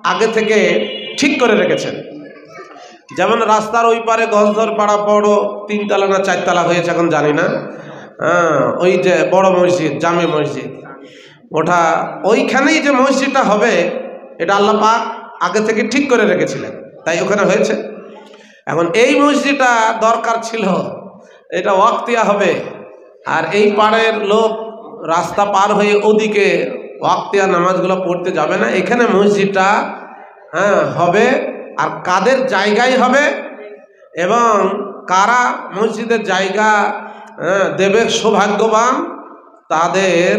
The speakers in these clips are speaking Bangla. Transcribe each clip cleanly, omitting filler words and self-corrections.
আগে থেকে ঠিক করে রেখেছেন। যেমন রাস্তার ওই পারে গজধর পাড়া বড় 3 তলা না 4 তলা হয়েছে এখন জানি না, ওই যে বড় মসজিদ জামে মসজিদ, ওটা ওইখানেই যে মসজিদটা হবে এটা আল্লাহ পাক আগে থেকে ঠিক করে রেখেছিলেন, তাই ওখানে হয়েছে। এখন এই মসজিদটা দরকার ছিল, এটা ওয়াক্তিয়া হবে, আর এই পাড়ের লোক রাস্তা পার হয়ে ওদিকে ওয়াক্তিয়া নামাজগুলো পড়তে যাবে না, এখানে মসজিদটা হবে। আর কাদের জায়গায় হবে এবং কারা মসজিদের জায়গা দেবে সৌভাগ্যবান, তাদের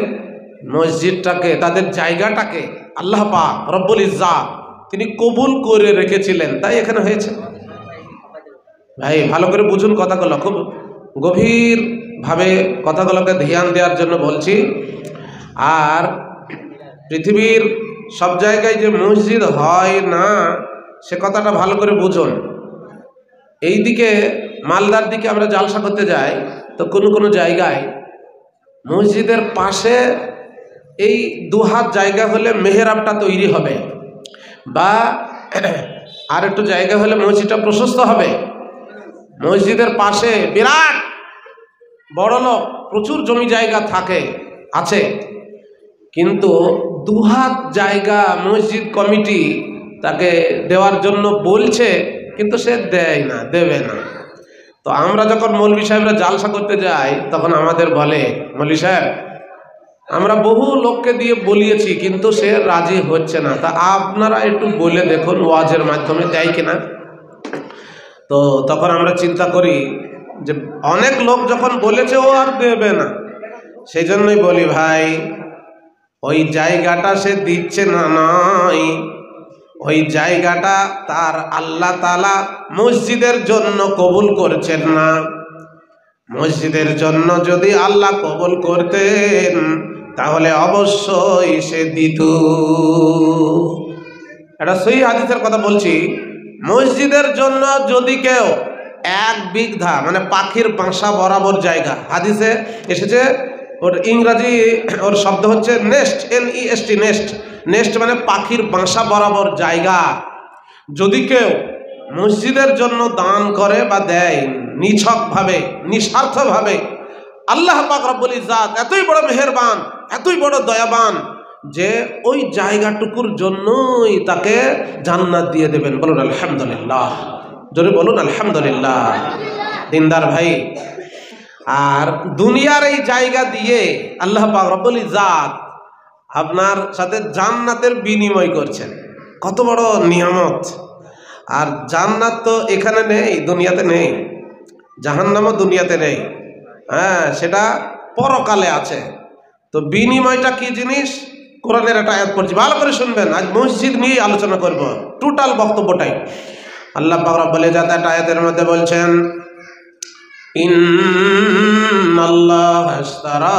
মসজিদটাকে, তাদের জায়গাটাকে আল্লাহ পাক রব্বুল ইজ্জাত তিনি কবুল করে রেখেছিলেন, তাই এখানে হয়েছে। ভাই ভালো করে বুঝুন কথাগুলো, খুব গভীরভাবে কথাগুলোকে ধ্যান দেওয়ার জন্য বলছি। আর পৃথিবীর সব জায়গায় যে মসজিদ হয় না সে কথাটা ভালো করে বুঝুন। এই দিকে মালদার দিকে আমরা জালসা করতে যাই তো কোনো জায়গায় মসজিদের পাশে এই 2 হাত জায়গা হলে মেহরাবটা তৈরি হবে, বা আর একটু জায়গা হলে মসজিদটা প্রশস্ত হবে। মসজিদের পাশে বিরাট বড় লোক প্রচুর জমি জায়গা আছে, কিন্তু 2 হাত জায়গা মসজিদ কমিটি তাকে দেওয়ার জন্য বলছে, কিন্তু সে দেবে না। তো আমরা যখন মৌলভী সাহেবরা জালসা করতে যাই তখন আমাদের বলে, মৌলভী সাহেব আমরা বহু লোককে দিয়ে বলিয়েছি কিন্তু সে রাজি হচ্ছে না, তা আপনারা একটু বলে দেখুন ওয়াজের মাধ্যমে দেয় কিনা। তো তখন আমরা চিন্তা করি যে অনেক লোক যখন বলেছে ও আর দেবে না, সেই জন্যই বলি ভাই ওই জায়গাটা সে দিচ্ছে না, নয় ওই জায়গাটা তার আল্লাহ তাআলা মসজিদের জন্য কবুল করছেন না। মসজিদের জন্য যদি আল্লাহ কবুল করতেন তাহলে অবশ্যই সে দিত। এটা সহিহ হাদিসের কথা বলছি। মসজিদের জন্য যদি কেউ 1 বিঘা মানে পাখির বাসা বরাবর জায়গা, হাদিসে এসেছে, ওর ইংরাজি ওর শব্দ হচ্ছে নেস্ট, NEST, নেস্ট মানে পাখির বাসা বরাবর জায়গা যদি কেউ মসজিদের জন্য দান করে বা দেয় নিছকভাবে, নিঃস্বার্থভাবে, আল্লাহ পাক রব্বুল ইজ্জাত এতই বড় মেহেরবান, এতই বড় দয়াবান যে ওই জায়গাটুকুর জন্যই তাকে জান্নাত দিয়ে দেবেন। বলুন আলহামদুলিল্লাহ, জোরে বলুন আলহামদুলিল্লাহ। দিনদার ভাই, আর দুনিয়ার এই জায়গা দিয়ে আল্লাহ পাক রব্বুল ইজ্জাত আপনার সাথে জান্নাতের বিনিময় করছেন, কত বড় নিয়ামত। আর জান্নাত তো এখানে নেই, দুনিয়াতে নেই, জাহান্নামও দুনিয়াতে নেই, সেটা পরকালে আছে। তো বিনিময়টা কি জিনিস, কোরআনের একটা আয়াত পড়ছি, ভালো করে শুনবেন। আজ মসজিদ নিয়ে আলোচনা করব, টোটাল বক্তব্যটাই। আল্লাহ পাক রব্বুল ইজ্জাত একটা আয়াতের মধ্যে বলছেন, ইন্নাল্লাহা আশতারা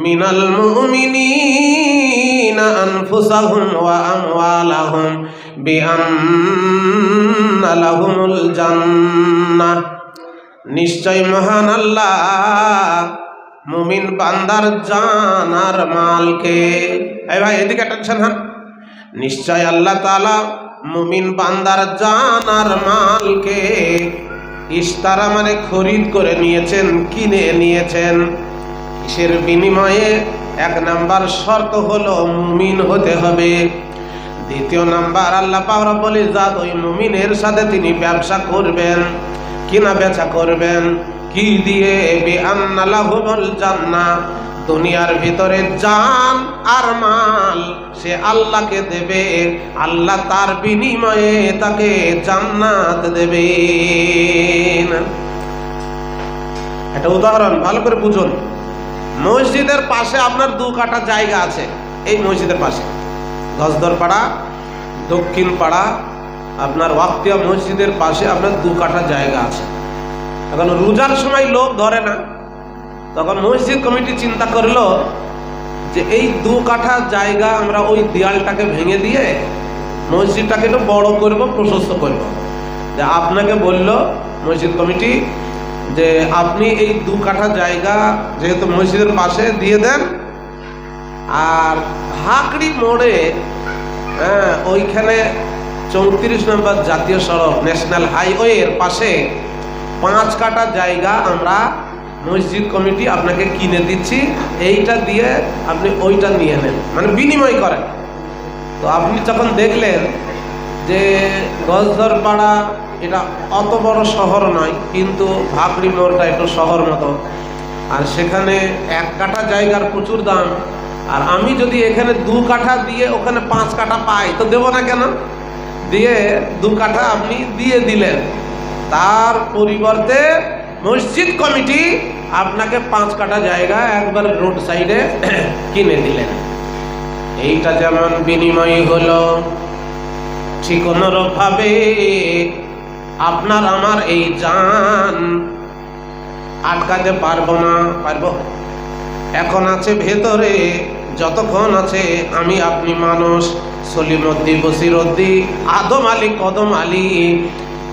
মিনাল মুমিনিনা আনফুসাহুম ওয়া আমওয়ালাহুম বিআন্না লাহুমুল জান্নাহ। নিশ্চয় মহান আল্লাহ মুমিন বান্দার জান আর মালকে, এই ভাই এদিকে টেনশন হন, নিশ্চয় আল্লাহ তাআলা মুমিন বান্দার জান আর মালকে ইশতারা মানে খরিদ করে নিয়েছেন, কিনে নিয়েছেন। কিসের বিনিময়ে? 1 নাম্বার শর্ত হলো মুমিন হতে হবে। 2 নাম্বার আল্লাহ পাক রব্বুল ইজ্জাত ওই মুমিনের সাথে তিনি ব্যবসা করবেন, কিনা বেচা করবেন। কি দিয়ে? বিআন্না লাহুমুল জান্নাহ, দুনিয়ার ভিতরে জান আর মাল সে আল্লাহকে দেবে, আল্লাহ তার বিনিময়ে তাকে জান্নাত দেবেন। একটা উদাহরণ ভালো করে বুঝুন। মসজিদের পাশে আপনার 2 কাঠা জায়গা আছে, এই মসজিদের পাশে গজদর পাড়া, দক্ষিণ পাড়া, আপনার ওয়াক্তিয়া মসজিদের পাশে আপনার 2 কাঠা জায়গা আছে। এখন রোজার সময় লোক ধরে না, তখন মসজিদ কমিটি চিন্তা করলো যে এই 2 কাঠা জায়গা আমরা ওই দেয়ালটাকে ভেঙে দিয়ে মসজিদটাকে একটু বড় করব, প্রশস্ত করব। যে আপনাকে বলল মসজিদ কমিটি যে আপনি এই 2 কাঠা জায়গা যেহেতু মসজিদের পাশে দিয়ে দেন, আর হাকড়ি মোড়ে হ্যাঁ, ওইখানে 34 নম্বর জাতীয় সড়ক ন্যাশনাল হাইওয়ের পাশে 5 কাঠা জায়গা আমরা মসজিদ কমিটি আপনাকে কিনে দিচ্ছি, এইটা দিয়ে আপনি ওইটা নিয়ে নেন, মানে বিনিময় করেন। তো আপনি যখন দেখলেন যে গজধরপাড়া এটা অত বড় শহর নয়, কিন্তু ভাকরি মোড়টা একটু শহর মতো, আর সেখানে 1 কাঠা জায়গার প্রচুর দাম, আর আমি যদি এখানে 2 কাঠা দিয়ে ওখানে 5 কাঠা পাই তো দেবো না কেন? দিয়ে 2 কাঠা আপনি দিয়ে দিলেন, তার পরিবর্তে মসজিদ কমিটি আপনাকে 5 কাঠা জায়গা একবার রোড সাইডে কিনে দিলেন। এইটা যেমন বিনিময় হলো, ঠিক অনুরূপভাবে আপনার আমার এই জান আটকাতে পারবো না, পারবো? এখন আছে ভেতরে, যতক্ষণ আছে আমি আপনি মানুষ, সলিমদ্দি বসিরদ্দি আদম আলী কদম আলী,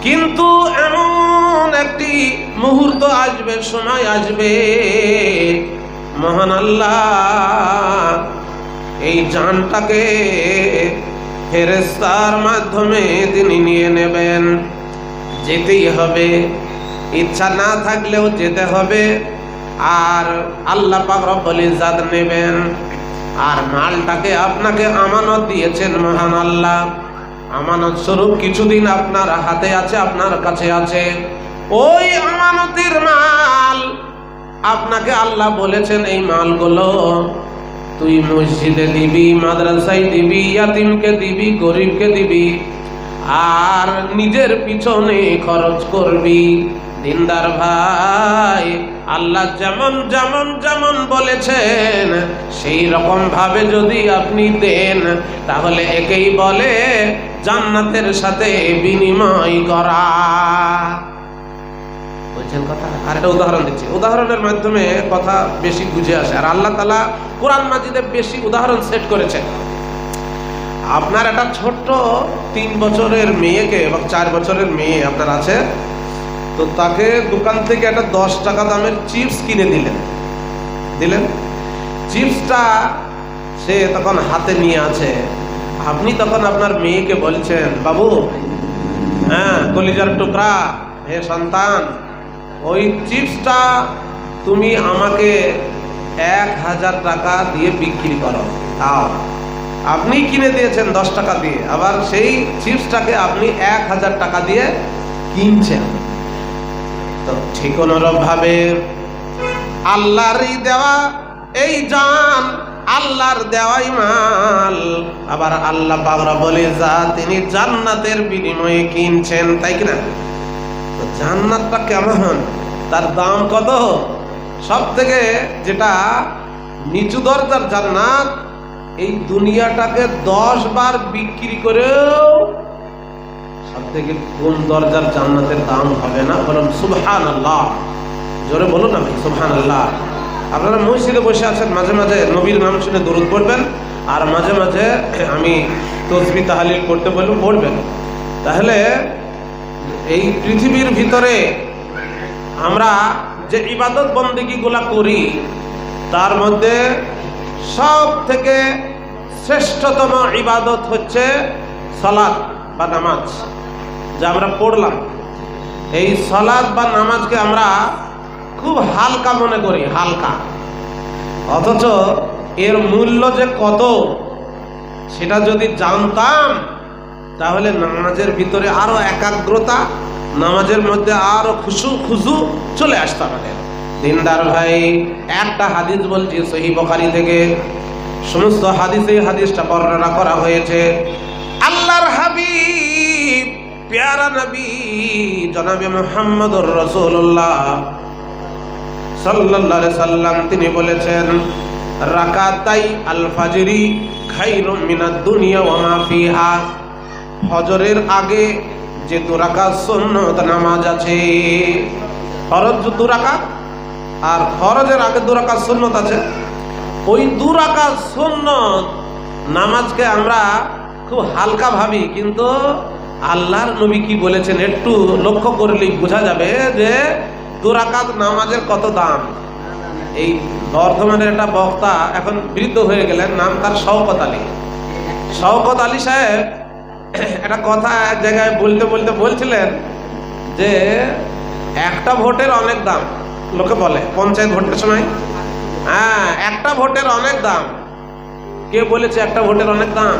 কিন্তু এমন একটি মুহূর্ত আসবে, সময় আসবে, মহান আল্লাহ এই জানটাকে ফেরেশতার মাধ্যমে তিনি নিয়ে নেবেন। যেতেই হবে, ইচ্ছা না থাকলেও যেতে হবে। আর আল্লাহ পাক রব্বুল ইজ্জত নেবেন। আর মালটাকে আপনাকে আমানত দিয়েছেন মহান আল্লাহ, আমানত স্বরূপ কিছুদিন আপনার হাতে আছে, আপনার কাছে আছে। ওই আমানতের মাল আপনাকে আল্লাহ বলেছেন এই মালগুলো তুই মসজিদে দিবি, মাদ্রাসায় দিবি, ইয়াতিমকে দিবি, গরিবকে দিবি, আর নিজের পিছনে খরচ করবি। দিনদার ভাই, আল্লাহ যেমন যেমন যেমন বলেছেন সেই রকম ভাবে যদি আপনি দেন, তাহলে একেই বলে জান্নাতের সাথে বিনিময় করা। বুঝছেন কথা? আর একটা উদাহরণ দিচ্ছি, উদাহরণের মাধ্যমে কথা বেশি বুঝে আসে। আর আল্লাহ তাআলা কোরআন মাজিদে বেশি উদাহরণ সেট করেছেন। আপনার একটা ছোট্ট 3 বছরের মেয়েকে এবং 4 বছরের মেয়ে আপনার আছে, তো তাকে দোকান থেকে একটা 10 টাকা দামের চিপস কিনে দিলেন। চিপসটা সে তখন হাতে নিয়ে আছে, আপনি তখন আপনার মেয়েকে বলছেন, বাবু, হ্যাঁ কলিজার টুকরা, হে সন্তান, ওই চিপসটা তুমি আমাকে 1000 টাকা দিয়ে বিক্রি করো। তাও আপনি কিনে দিয়েছেন 10 টাকা দিয়ে, আবার সেই চিপসটাকে আপনি 1000 টাকা দিয়ে কিনছেন। তো ঠিক অনুরূপ ভাবে আল্লাহরই দেওয়া এই জান, আল্লাহর দেওয়াই মাল, আবার আল্লাহ পাক রব্বুল ইজ্জত তিনি জান্নাতের বিনিময়ে কিনছেন, তাই কিনা? তো জান্নাতটা কেমন, তার দাম কত? সব থেকে যেটা নিচু দরজার জান্নাত, এই দুনিয়াটাকে 10 বার বিক্রি করেও সব থেকে কোন দরজার জান্নাতের দাম হবে না? বলুন সুবহানাল্লাহ, জোরে বলুন না ভাই সুবহানাল্লাহ। আপনারা মসজিদে বসে আছেন, মাঝে মাঝে নবীর নাম শুনে দরুদ পড়বেন, আর মাঝে মাঝে আমি তাসবিহ তাহলিল করতে বলবো, পড়বেন। তাহলে এই পৃথিবীর ভিতরে আমরা যে ইবাদত বন্দেগীগুলা করি, তার মধ্যে সব থেকে শ্রেষ্ঠতম ইবাদত হচ্ছে সালাত বা নামাজ, যা আমরা পড়লাম। এই সালাত বা নামাজকে আমরা খুব হালকা মনে করি, হালকা, অথচ এর মূল্য যে কত সেটা যদি জানতাম, তাহলে নামাজের ভিতরে আরো একাগ্রতা, নামাজের মধ্যে আরো খুশু চলে আসতো আমাদের। দিনদার ভাই, একটা হাদিস বলছি সহিহ বুখারী থেকে, সমস্ত হাদিসে হাদিসটা বর্ণনা করা হয়েছে। আল্লাহর হাবিব প্যারা নবী জনাবে মুহাম্মদুর রাসূলুল্লাহ সাল্লাল্লাহু আলাইহি সাল্লাম তিনি বলেছেন, রাকাতাই আল ফাজরি খায়রুম মিনাদ দুনিয়া ওয়া মা ফিহা। ফজরের আগে যে 2 রাকাত সুন্নত নামাজ আছে, ফরজ 2 রাকাত আর ফরজের আগে 2 রাকাত সুন্নত আছে, ওই 2 রাকাত সুন্নত নামাজকে আমরা খুব হালকা ভাবি, কিন্তু আল্লাহর নবী কি বলেছেন একটু লক্ষ্য করলেই বোঝা যাবে যে 2 রাকাত নামাজের কত দাম। এই বর্ধমানের একটা বক্তা, এখন বৃদ্ধ হয়ে গেলেন, নাম তার শওকত আলী। শওকত আলী সাহেব একটা কথা এক জায়গায় বলতে বলতে বলছিলেন যে একটা ভোটের অনেক দাম। লোকে বলে পঞ্চায়েত ভোটের সময়, হ্যাঁ একটা ভোটের অনেক দাম। কে বলেছে একটা ভোটের অনেক দাম?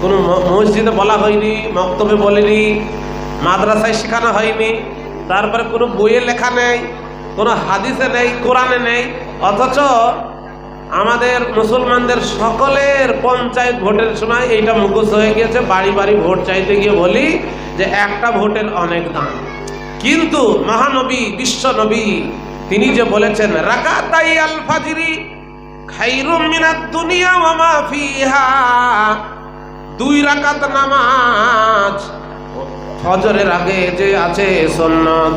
কোনো মসজিদে বলা হয়নি, মক্তবে বলেনি, মাদ্রাসায় শেখানো হয়নি, তারপরে কোনো বইয়ে লেখা নেই, কোনো হাদিসে নেই, কোরআনে নেই। অথচ আমাদের মুসলমানদের সকলের পঞ্চায়েত ভোটের সময় এইটা মুখস্থ হয়ে গিয়েছে। বাড়ি বাড়ি ভোট চাইতে গিয়ে বলি যে একটা ভোটের অনেক দাম। কিন্তু মহানবী, বিশ্ব নবী, তিনি যে বলেছেন রাকাতাই আল ফাজরি খায়রুম মিনাদ দুনিয়া ওয়া মা ফিহা, 2 রাকাত নামাজ ফজরের আগে যে আছে সুন্নত,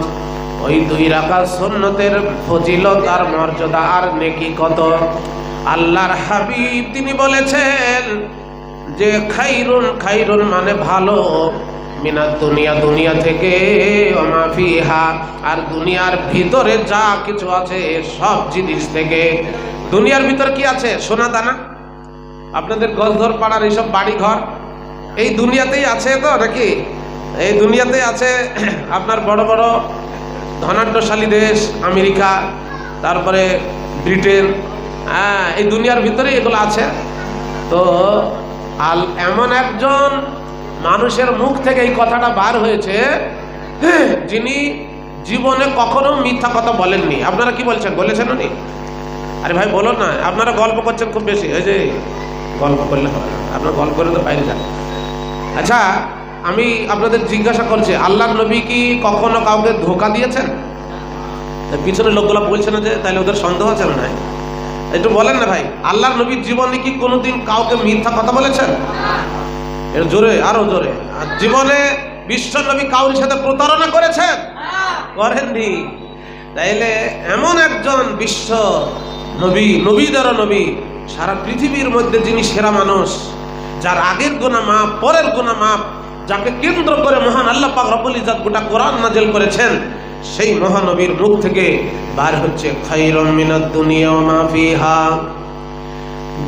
ওই 2 রাকাত সুন্নতের ফজিলত আর মর্যাদা আর নেকি কত। আল্লাহর হাবিব তিনি বলেছেন যে খায়রুন, খায়রুন মানে ভালো, মিনাদ দুনিয়া, দুনিয়া থেকে, ওয়া মা ফিহা আর দুনিয়ার ভিতরে যা কিছু আছে সব জিনিস থেকে। দুনিয়ার ভিতর কি আছে? সোনা দানা, আপনাদের গজধর পাড়ার এইসব বাড়ি ঘর এই দুনিয়াতেই আছে তো নাকি? এই দুনিয়াতে আছে আপনার বড় বড় ধনাঢ্যশালী দেশ আমেরিকা, তারপরে ব্রিটেন, হ্যাঁ এই দুনিয়ার ভিতরে এগুলো আছে। তো এমন একজন মানুষের মুখ থেকে এই কথাটা বার হয়েছে যিনি জীবনে কখনো মিথ্যা কথা বলেননি। আপনারা কি বলছেন? বলেছেন উনি? আরে ভাই বলো না, আপনারা গল্প করছেন খুব বেশি। এই যে গল্প করলে হবে না, আপনার গল্প করে তো বাইরে যান। আচ্ছা আমি আপনাদের জিজ্ঞাসা করছি, আল্লাহর নবী কি কখনো কাউকে ধোকা দিয়েছেন? পিছনে লোকগুলো বলছে না যে, তাহলে ওদের সন্দেহ আছে না? একটু বলেন না ভাই, আল্লাহর নবীর জীবনে কি কোনোদিন কাউকে মিথ্যা কথা বলেছেন? এর জোরে, আরো জোরে। আর জীবনে বিশ্ব নবী কাউরির সাথে প্রতারণা করেছেন? করেননি। তাইলে এমন একজন বিশ্ব নবী, নবীদেরও নবী, সারা পৃথিবীর মধ্যে যিনি সেরা মানুষ, যার আগের গুনাহ মাফ, পরের গুনাহ মাফ, যাকে কেন্দ্র করে মহান আল্লাহ পাক রব্বুল ইজ্জত গোটা কোরআন নাযিল করেছেন, সেই মহানবীর মুখ থেকে বার হচ্ছে খায়রুম মিনাদ দুনিয়া ওয়া মা ফিহা,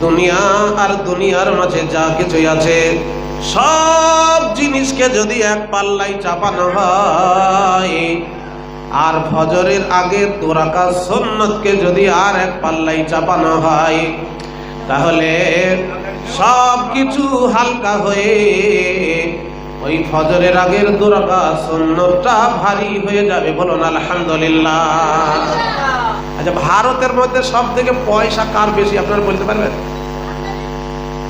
দুনিয়া আর দুনিয়ার মাঝে যা কিছু আছে সব জিনিসকে যদি এক পাল্লায় চাপানো হয়, আর ফজরের আগে 2 রাকাত সুন্নতকে যদি আর এক পাল্লায় চাপানো হয়, তাহলে সব কিছু হালকা হয়ে ওই ফজরের আগের 2 রাকাত সুন্নতটা ভারী হয়ে যাবে। বলুন আলহামদুলিল্লাহ। আচ্ছা ভারতের মধ্যে সব থেকে পয়সা কার বেশি আপনারা বলতে পারবেন?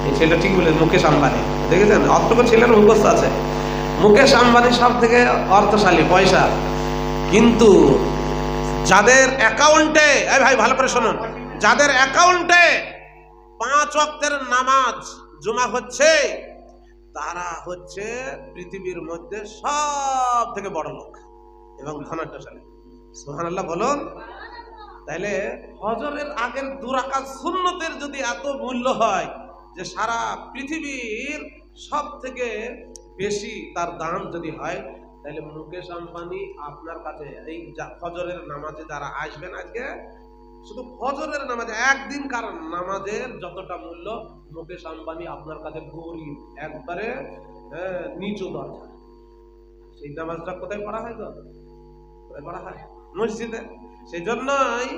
এই ছেলেটা ঠিক বলেন, মুকেশ আম্বানি। দেখেছেন অতটুকু ছেলের মুখস্থ আছে। মুকেশ আম্বানি সব থেকে অর্থশালী, পয়সা। কিন্তু যাদের অ্যাকাউন্টে, এই ভাই ভালো করে শুনুন, যাদের অ্যাকাউন্টে 5 ওয়াক্তের নামাজ জমা হচ্ছে, তারা হচ্ছে পৃথিবীর মধ্যে সব থেকে বড় লোক এবং ধনাঢ্যশালী। সুবহানাল্লাহ বলুন। তাইলে ফজরের আগের 2 রাকাত সুন্নতের যদি এত মূল্য হয় যে সারা পৃথিবীর সব থেকে বেশি তার দাম যদি হয়, তাহলে মুকেশ আম্বানি আপনার কাছে এই ফজরের নামাজে যারা আসবেন, আজকে শুধু ফজরের নামাজে একদিন কারণ নামাজের যতটা মূল্য, মুকেশ আম্বানি আপনার কাছে গরিব, একবারে নিচু দরজা। সেই নামাজটা কোথায় পড়া হয়? তো কোথায় পড়া হয়? মসজিদে। সেই জন্যই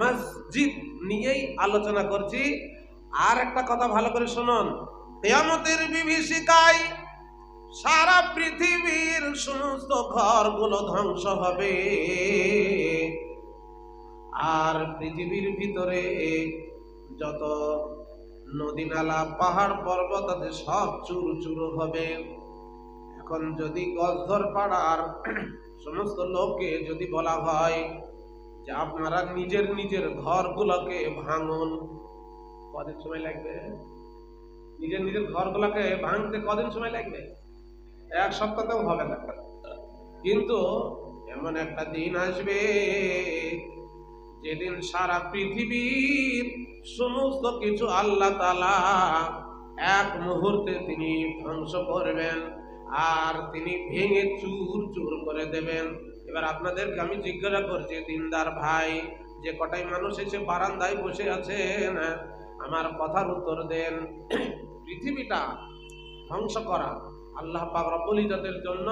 মসজিদ নিয়েই আলোচনা করছি। আর একটা কথা ভালো করে শুনুন, কিয়ামতের বিভীষিকায় সারা পৃথিবীর সমস্ত ঘরগুলো ধ্বংস হবে, আর পৃথিবীর ভিতরে যত নদী নালা পাহাড় পর্বত আছে সব চুর চুর হবে। এখন যদি গজধর পাড়ার সমস্ত লোককে যদি বলা হয় যে আপনারা নিজের নিজের ঘরগুলোকে ভাঙুন, কদিন সময় লাগবে? নিজের নিজের ঘরগুলোকে ভাঙতে কদিন সময় লাগবে? 1 সপ্তাহতেও হবে না। কিন্তু এমন একটা দিন আসবে যেদিন সারা পৃথিবীর সমস্ত কিছু আল্লাহ তাআলা এক মুহূর্তে তিনি ধ্বংস করবেন, আর তিনি ভেঙে চুর চুর করে দেবেন। এবার আপনাদেরকে আমি জিজ্ঞাসা করছি, দিনদার ভাই, যে কটাই মানুষ এসে বারান্দায় বসে আছেন, আমার কথার উত্তর দেন। পৃথিবীটা ধ্বংস করা আল্লাহ পাক রব্বুল ইজ্জতের জন্য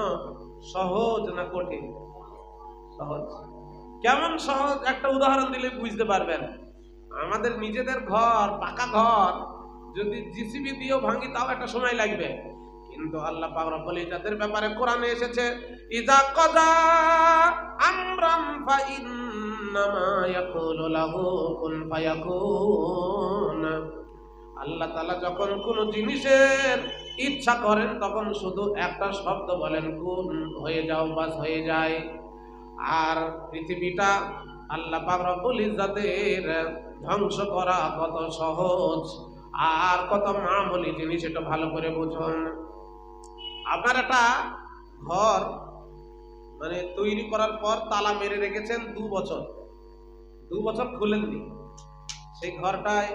সহজ না কঠিন? সহজ। কেমন সহজ? একটা উদাহরণ দিলে বুঝতে পারবেন। আমাদের নিজেদের ঘর, পাকা ঘর যদি জিসিবি দিয়েও ভাঙি তাও একটা সময় লাগবে, কিন্তু আল্লাহ পাক রব্বুল ইজ্জতের ব্যাপারে কোরআনে এসেছে ইযা কাযা আমরান ফাইন্নামা ইয়াকুলু লাহু কুন ফায়াকুন। আল্লাহ তাআলা যখন কোন জিনিসের ইচ্ছা করেন তখন শুধু একটা শব্দ বলেন, কুন, হয়ে যাও, বাস হয়ে যায়। আর পৃথিবীটা আল্লাহ পাক রব্বুল ইজ্জতের ধ্বংস করা কত সহজ আর কত মামুলি জিনিস, এটা ভালো করে বুঝুন। আপনার একটা ঘর মানে তৈরি করার পর তালা মেরে রেখেছেন 2 বছর, 2 বছর খুলেননি, সেই ঘরটায়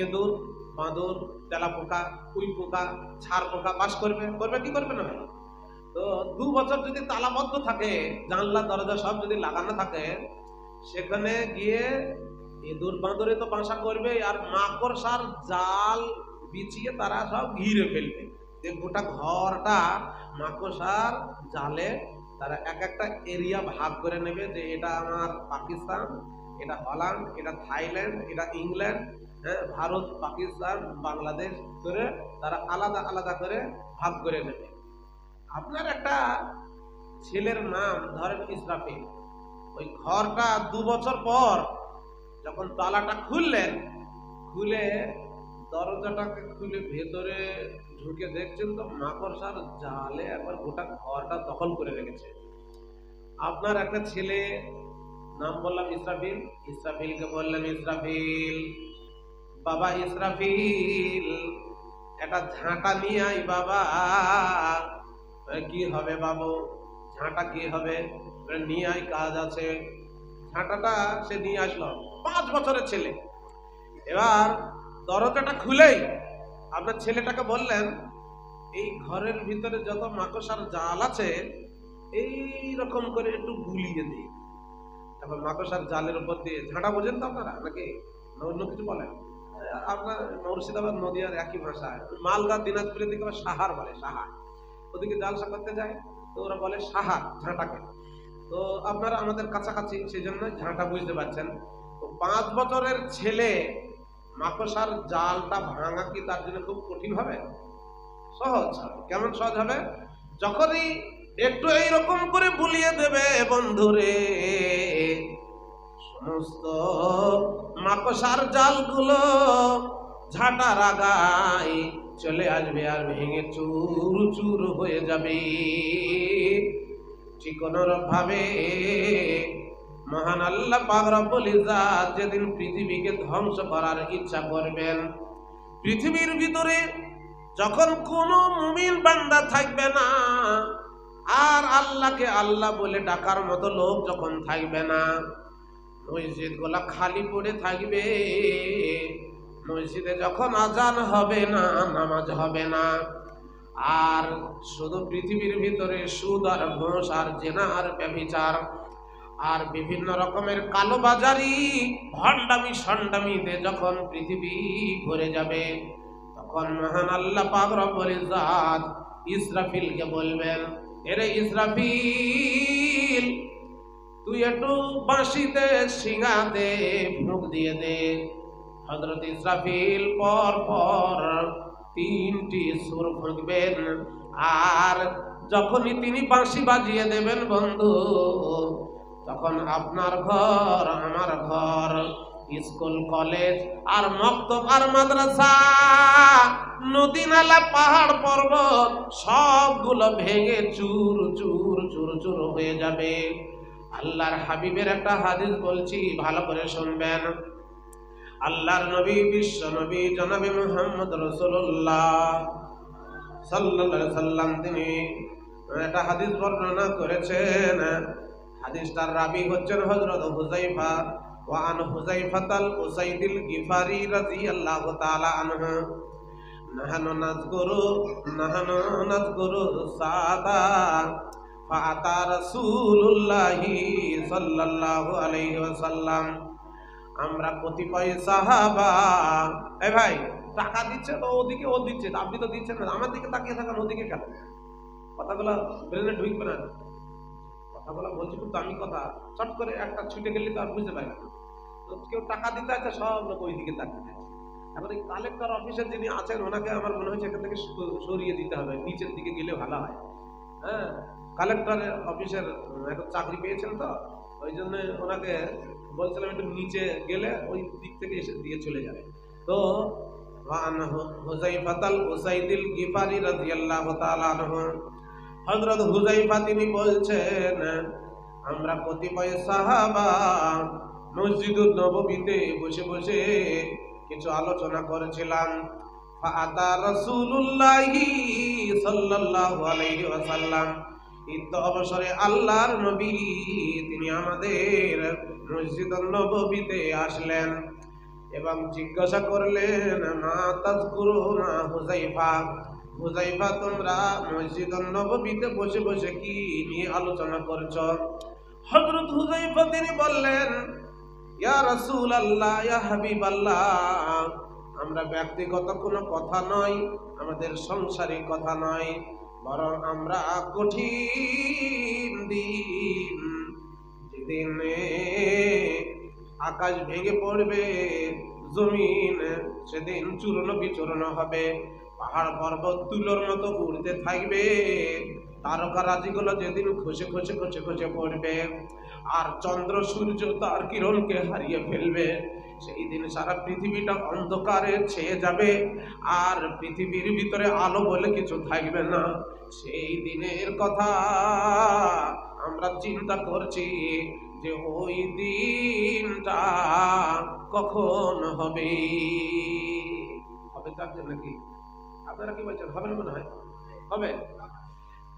ইঁদুর, বাঁদর, তেলাপোকা, কুই পোকা, ছাড় পোকা বাস করবে, করবে কি করবে না? তো 2 বছর যদি তালাবদ্ধ থাকে, জানলা দরজা সব যদি লাগানো থাকে, সেখানে গিয়ে ইঁদুর বাঁদরে তো বাসা করবে, আর মাকড়সার জাল বিছিয়ে তারা সব ঘিরে ফেলবে। যে গোটা ঘরটা মাকড়সার জালে তারা এক একটা এরিয়া ভাগ করে নেবে, যে এটা আমার পাকিস্তান, এটা হল্যান্ড, এটা থাইল্যান্ড, এটা ইংল্যান্ড, ভারত, পাকিস্তান, বাংলাদেশ করে তারা আলাদা আলাদা করে ভাগ করে নেবে। আপনার একটা ছেলের নাম ধরেন ইসরাফিল, ওই ঘরটা 2 বছর পর যখন তালাটা খুললেন, খুলে দরজাটাকে খুলে ভেতরে ঢুকে দেখছেন তো মাকড়সার জালে একবার গোটা ঘরটা দখল করে রেখেছে। আপনার একটা ছেলে, নাম বললাম ইসরাফিল, ইসরাফিলকে বললেন, ইসরাফিল, বাবা ইসরাফিল, একটা ঝাঁটা নিয়ে আই বাবা। কি হবে বাবু? ঝাঁটা কি হবে? নিয়ে আই, কাজ আছে। ঝাঁটাটা সে নিয়ে আসলো, 5 বছরের ছেলে। এবার দরজাটা খুলেই আপনার ছেলেটাকে বললেন, এই ঘরের ভিতরে যত মাকড়সার জাল আছে এই রকম করে একটু গুলিয়ে দিই। তারপর মাকড়সার জালের উপর দিয়ে, ঝাঁটা বোঝেন তো আপনারা নাকি অন্য কিছু বলেন? আপনার মুর্শিদাবাদ, নদিয়ার একই ভাষা। মালদা, দিনাজপুরের দিকে সাহার বলে, সাহার। ওদিকে জালসা করতে যায় তো ওরা বলে সাহার, ঝাঁটাকে। তো আপনারা আমাদের কাছাকাছি, সেই জন্য ঝাঁটা বুঝতে পারছেন। তো 5 বছরের ছেলে মাকড়সার জালটা ভাঙা কি তার জন্য খুব কঠিন হবে? সহজ হবে। কেমন সহজ হবে? যখনই একটু এইরকম করে বুলিয়ে দেবে বন্ধুরে, সমস্ত মাকড়সার জালগুলো ঝাঁটার আগায় চলে আসবে আর ভেঙে চুর চুর হয়ে যাবে। ঠিক ভাবে মহান আল্লাহ পাক রব্বুল ইজ্জত যেদিন পৃথিবীকে ধ্বংস করার ইচ্ছা করবেন, পৃথিবীর ভিতরে যখন কোনো মুমিন বান্দা থাকবে না, আর আল্লাহকে আল্লাহ বলে ডাকার মতো লোক যখন থাকবে না, মসজিদ গুলা খালি পড়ে থাকবে। মসজিদে যখন আজান হবে না, নামাজ হবে না, আর শুধু পৃথিবীর ভিতরে সুদ আর ঘুষ আর জেনা আর ব্যভিচার আর বিভিন্ন রকমের কালোবাজারি, ভণ্ডামি সন্ডামিতে যখন পৃথিবী ভরে যাবে, তখন মহান আল্লাহ পাক রব্বুল ইজ্জত ইসরাফিলকে বলবেন, এরে ইসরাফিল, তুই একটু বাঁশিতে সিঙাতে ফুঁক দিয়ে দে। হযরত ইসরাফিল পর পর 3টি সুর ফুঁকবেন, আর যখনই তিনি বাঁশি বাজিয়ে দেবেন বন্ধু, তখন আপনার ঘর, আমার ঘর, স্কুল, কলেজ আর মক্তব আর মাদ্রাসা, নদী নালা, পাহাড় পর্বত সবগুলো ভেঙে চুর চুর চুর চুর হয়ে যাবে। আল্লাহর হাবিবের একটা হাদিস বলছি, ভালো করে শুনবেন। আল্লাহর নবী, বিশ্ব নবী জনাবে মুহাম্মদ রাসূলুল্লাহ সাল্লাল্লাহু আলাইহি সাল্লাম তিনি একটা হাদিস বর্ণনা করেছেন। হাদিসটার রাবী হচ্ছেন হযরত হুযায়ফা, ওয়া আন হুযায়ফাতাল উসাইদিল গিফারি রাদিয়াল্লাহু তাআলা আনহু, নাহানু নাযকুরু সাদা ফাআতা রাসূলুল্লাহি সাল্লাল্লাহু আলাইহি ওয়াসাল্লাম। আমরা কতিপয় সাহাবা, ভাই টাকা দিচ্ছে তো ওদিকে ও দিচ্ছে, আপনি তো দিচ্ছেন না, আমার দিকে তাকিয়ে থাকেন, ওদিকে কেন? কথাগুলো ব্রেনে ঢুকবে না। কথাগুলো বলছি খুব দামি কথা, চট করে একটা ছুটে গেলে তো আর বুঝতে পারবে না। তো কেউ টাকা দিতে আছে, সব লোক ওই দিকে তাকিয়ে থাকে। এখন এই কালেক্টর অফিসের যিনি আছেন ওনাকে আমার মনে হচ্ছে এখান থেকে সরিয়ে দিতে হবে, নিচের দিকে গেলে ভালো হয়। হ্যাঁ, কালেক্টরের অফিসের একটা চাকরি পেয়েছেন তো, ওই জন্য ওনাকে বলছিলাম একটু নিচে গেলে ওই দিক থেকে এসে দিয়ে চলে যাবে। তো হুযাইফাতুল উসাইদিল গিফারি রাদিয়াল্লাহু তাআলা আনহু, হযরত হুযাইফা তিনি বলছেন, আমরা কতিপয় সাহাবা মসজিদুন নববীতে বসে বসে কিছু আলোচনা করেছিলাম। ফাআতা রাসূলুল্লাহি সাল্লাল্লাহু আলাইহি ওয়াসাল্লাম, ঈদ অবসরে আল্লাহর নবী তিনি আমাদের মসজিদুন নববীতে আসলেন এবং জিজ্ঞাসা করলেন, মা তাযকুরুনা হুযাইফা, হুযাইফা তোমরা মসজিদুন নববীতে বসে বসে কি নিয়ে আলোচনা করছো? হযরত হুযাইফা তিনি বললেন, ইয়া রাসূলুল্লাহ, ইয়া হাবিবাল্লাহ, আমরা ব্যক্তিগত কোনো কথা নয়, আমাদের সংসারিক কথা নয়, বরং আমরা কঠিন দিন, যেদিন আকাশ ভেঙে পড়বে, জমিন সেদিন চূর্ণ বিচূর্ণ হবে, পাহাড় পর্বত তুলোর মতো উড়তে থাকবে, তারকারাজিগুলো যেদিন খসে খসে খসে খসে পড়বে, আর চন্দ্র সূর্য তার কিরণকে হারিয়ে ফেলবে, সেই দিন সারা পৃথিবীটা অন্ধকারে ছেয়ে যাবে, আর পৃথিবীর ভিতরে আলো বলে কিছু থাকবে না। সেই দিনের কথা আমরা চিন্তা করছি যে ওই দিনটা কখন হবে। হবে থাকবে নাকি? আপনারা কি বলছেন, হবে না? মনে হয় হবে।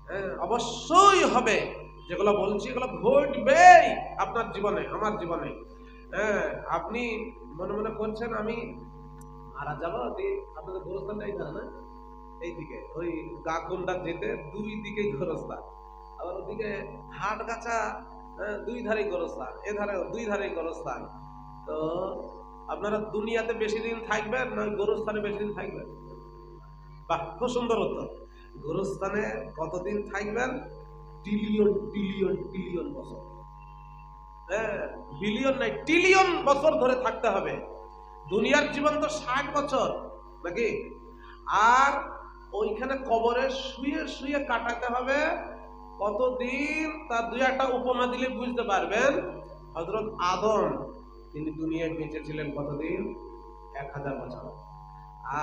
হ্যাঁ, অবশ্যই হবে। যেগুলো বলছি এগুলো ঘটবেই আপনার জীবনে, আমার জীবনে। হ্যাঁ, আপনি মনে মনে করছেন আমি মারা যাবো, আপনাদের গোরস্থানটা এইখানে না, এইদিকে ওই গাকুন্ডা যেতে দুই দিকেই গোরস্থান, আবার ওদিকে হাট গাছা, দুই ধারেই গোরস্থান, এধারে দুই ধারেই গোরস্থান। তো আপনারা দুনিয়াতে বেশি দিন থাকবেন না গোরস্থানে বেশি দিন থাকবেন? বাহ, খুব সুন্দর উত্তর। গোরস্থানে কতদিন থাকবেন? ট্রিলিয়ন ট্রিলিয়ন ট্রিলিয়ন বছর। হ্যাঁ, বিলিয়ন নাই, ট্রিলিয়ন বছর ধরে থাকতে হবে। দুনিয়ার জীবন তো 60 বছর নাকি? আর ওইখানে কবরে শুয়ে শুয়ে কাটাতে হবে কতদিন, তার দুই একটা উপমা দিলে বুঝতে পারবেন। হযরত আদম তিনি দুনিয়ায় বেঁচে ছিলেন কতদিন? 1000 বছর।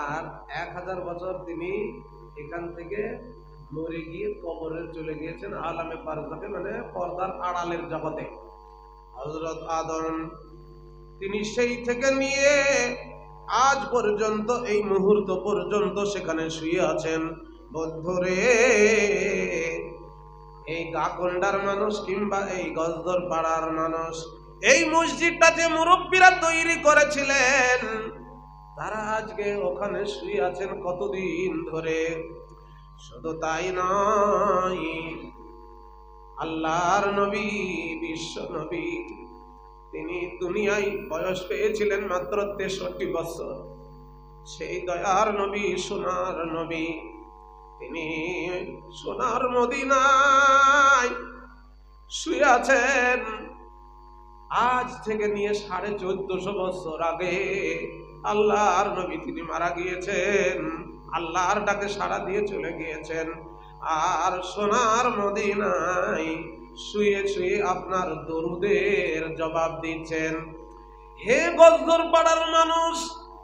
আর 1000 বছর তিনি এখান থেকে মরে গিয়ে কবরে চলে গিয়েছেন আলামে বারজাখে, মানে পর্দার আড়ালের জগতে। হযরত আদম তিনি সেই থেকে নিয়ে আজ পর্যন্ত, এই মুহূর্ত পর্যন্ত সেখানে শুয়ে আছেন। বন্ধুরে, এই গাকন্ডার মানুষ কিংবা এই গজদর পাড়ার মানুষ, এই মসজিদটা যে মুরব্বীরা তৈরি করেছিলেন, তারা আজকে ওখানে শুয়ে আছেন কতদিন ধরে। শুধু তাই নয়, আল্লাহর নবী, বিশ্ব নবী, তিনি দুনিয়ায় বয়স পেয়েছিলেন মাত্র 63 বছর। সেই দয়ার নবী, সোনার নবী, তিনি সোনার মদিনায় শুয়ে আছেন। আজ থেকে নিয়ে 1450 বছর আগে আল্লাহর নবী তিনি মারা গিয়েছেন, আল্লাহর ডাকে সাড়া দিয়ে চলে গিয়েছেন। আর সোনার মদিনায় শুয়ে শুয়ে আপনার দরুদের জবাব দিচ্ছেন। হে গজদর পাড়ার মানুষ,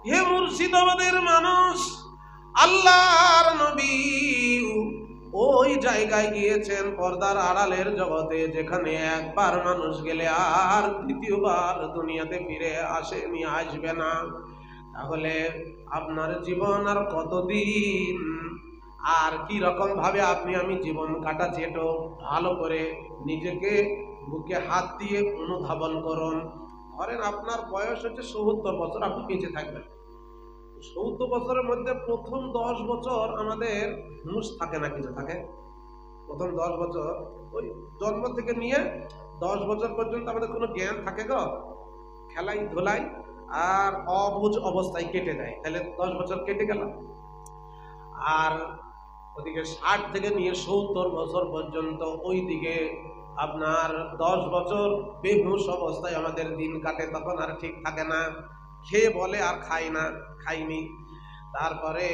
হে মুর্শিদাবাদের মানুষ, আল্লাহর নবী ওই জায়গায় গিয়েছেন পর্দার আড়ালের জগতে, যেখানে একবার মানুষ গেলে আর দ্বিতীয়বার দুনিয়াতে ফিরে আসেনি, আসবে না। তাহলে আপনার জীবন আর কতদিন, আর কি রকম ভাবে আপনি আমি জীবন কাটাচ্ছি, একটু ভালো করে নিজেকে বুকে হাত দিয়ে অনুধাবন করুন। ধরেন আপনার বয়স হচ্ছে 70 বছর, আপনি বেঁচে থাকবেন। 70 বছরের মধ্যে প্রথম 10 বছর আমাদের হুঁশ থাকে না, কিছু থাকে। প্রথম 10 বছর, ওই জন্ম থেকে নিয়ে 10 বছর পর্যন্ত আমাদের কোনো জ্ঞান থাকে গো, খেলাই ধোলাই আর অবুঝ অবস্থায় কেটে যায়, তাহলে 10 বছর কেটে গেল। আর ওদিকে 60 থেকে নিয়ে 70 বছর পর্যন্ত ওইদিকে আপনার 10 বছর বেহুশ অবস্থায় আমাদের দিন কাটে, তখন আর ঠিক থাকে না, খেয়ে বলে আর খাই না, খাইনি। তারপরে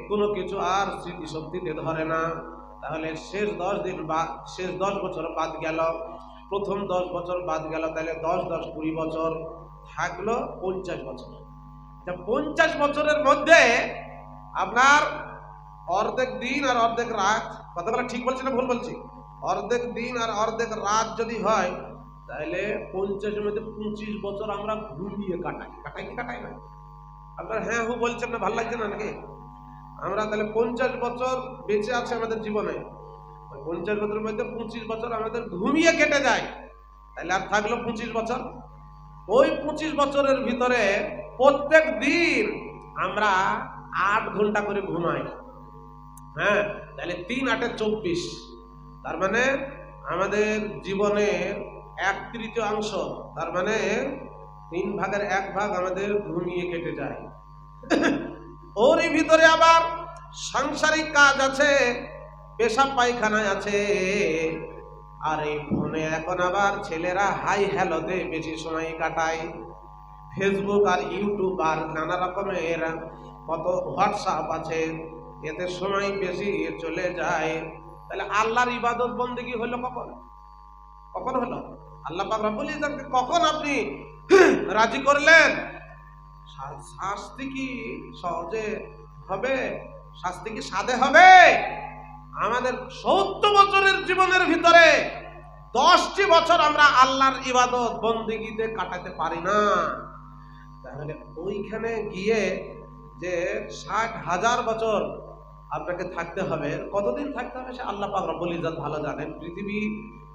কোনো কিছু আর স্মৃতিশক্তিতে ধরে না। তাহলে শেষ 10 বছর বাদ গেল, প্রথম 10 বছর বাদ গেল, তাহলে 10 10 20 বছর থাকলো 50 বছর। 50 বছরের মধ্যে আপনার অর্ধেক দিন আর অর্ধেক রাত, কথাগুলো ঠিক বলছি না ভুল বলছি? অর্ধেক দিন আর অর্ধেক রাত যদি হয়, তাহলে 50-এর মধ্যে 25 বছর আমরা ঘুমিয়ে কাটাই। কাটাই কি কাটাই না? আপনার হ্যাঁ হু বলছেন না, ভালো লাগছে না নাকি? আমরা তাহলে 50 বছর বেঁচে আছে আমাদের জীবনে, 50 বছরের মধ্যে 25 বছর আমাদের ঘুমিয়ে কেটে যায়, তাহলে আর থাকলো 25 বছর। ওই 25 বছরের ভিতরে প্রত্যেক দিন আমরা 8 ঘন্টা করে ঘুমাই। হ্যাঁ, তাহলে 3 8 24, তার মানে আমাদের জীবনের 1/3 তার মানে 3 ভাগের 1 ভাগ আমাদের ঘুমিয়ে কেটে যায়। ওরই ভিতরে আবার সাংসারিক কাজ আছে, পেশাব পায়খানায় আছে, আর এই ফোনে এখন আবার ছেলেরা হাই হ্যালোতে বেশি সময় কাটায়। ফেসবুক আর ইউটিউব আর নানা রকমের কত হোয়াটসঅ্যাপ আছে, এতে সময় বেশি চলে যায়। তাহলে আল্লাহর ইবাদত বন্দেগী হলো কখন? কখন হলো? আল্লাহ পাক রব্বুল ইজ্জতকে কখন আপনি রাজি করলেন? শাস্তি কি সহজে হবে? শাস্তি কি সাধে হবে? আমাদের 70 বছরের জীবনের ভিতরে 10টি বছর আমরা আল্লাহর ইবাদত বন্দেগীতে কাটাতে পারি না। তাহলে ওইখানে গিয়ে যে 60,000 বছর আপনাকে থাকতে হবে, কতদিন থাকতে হবে সে আল্লাহ পাক রব্বুল ইজ্জত ভালো জানেন। পৃথিবী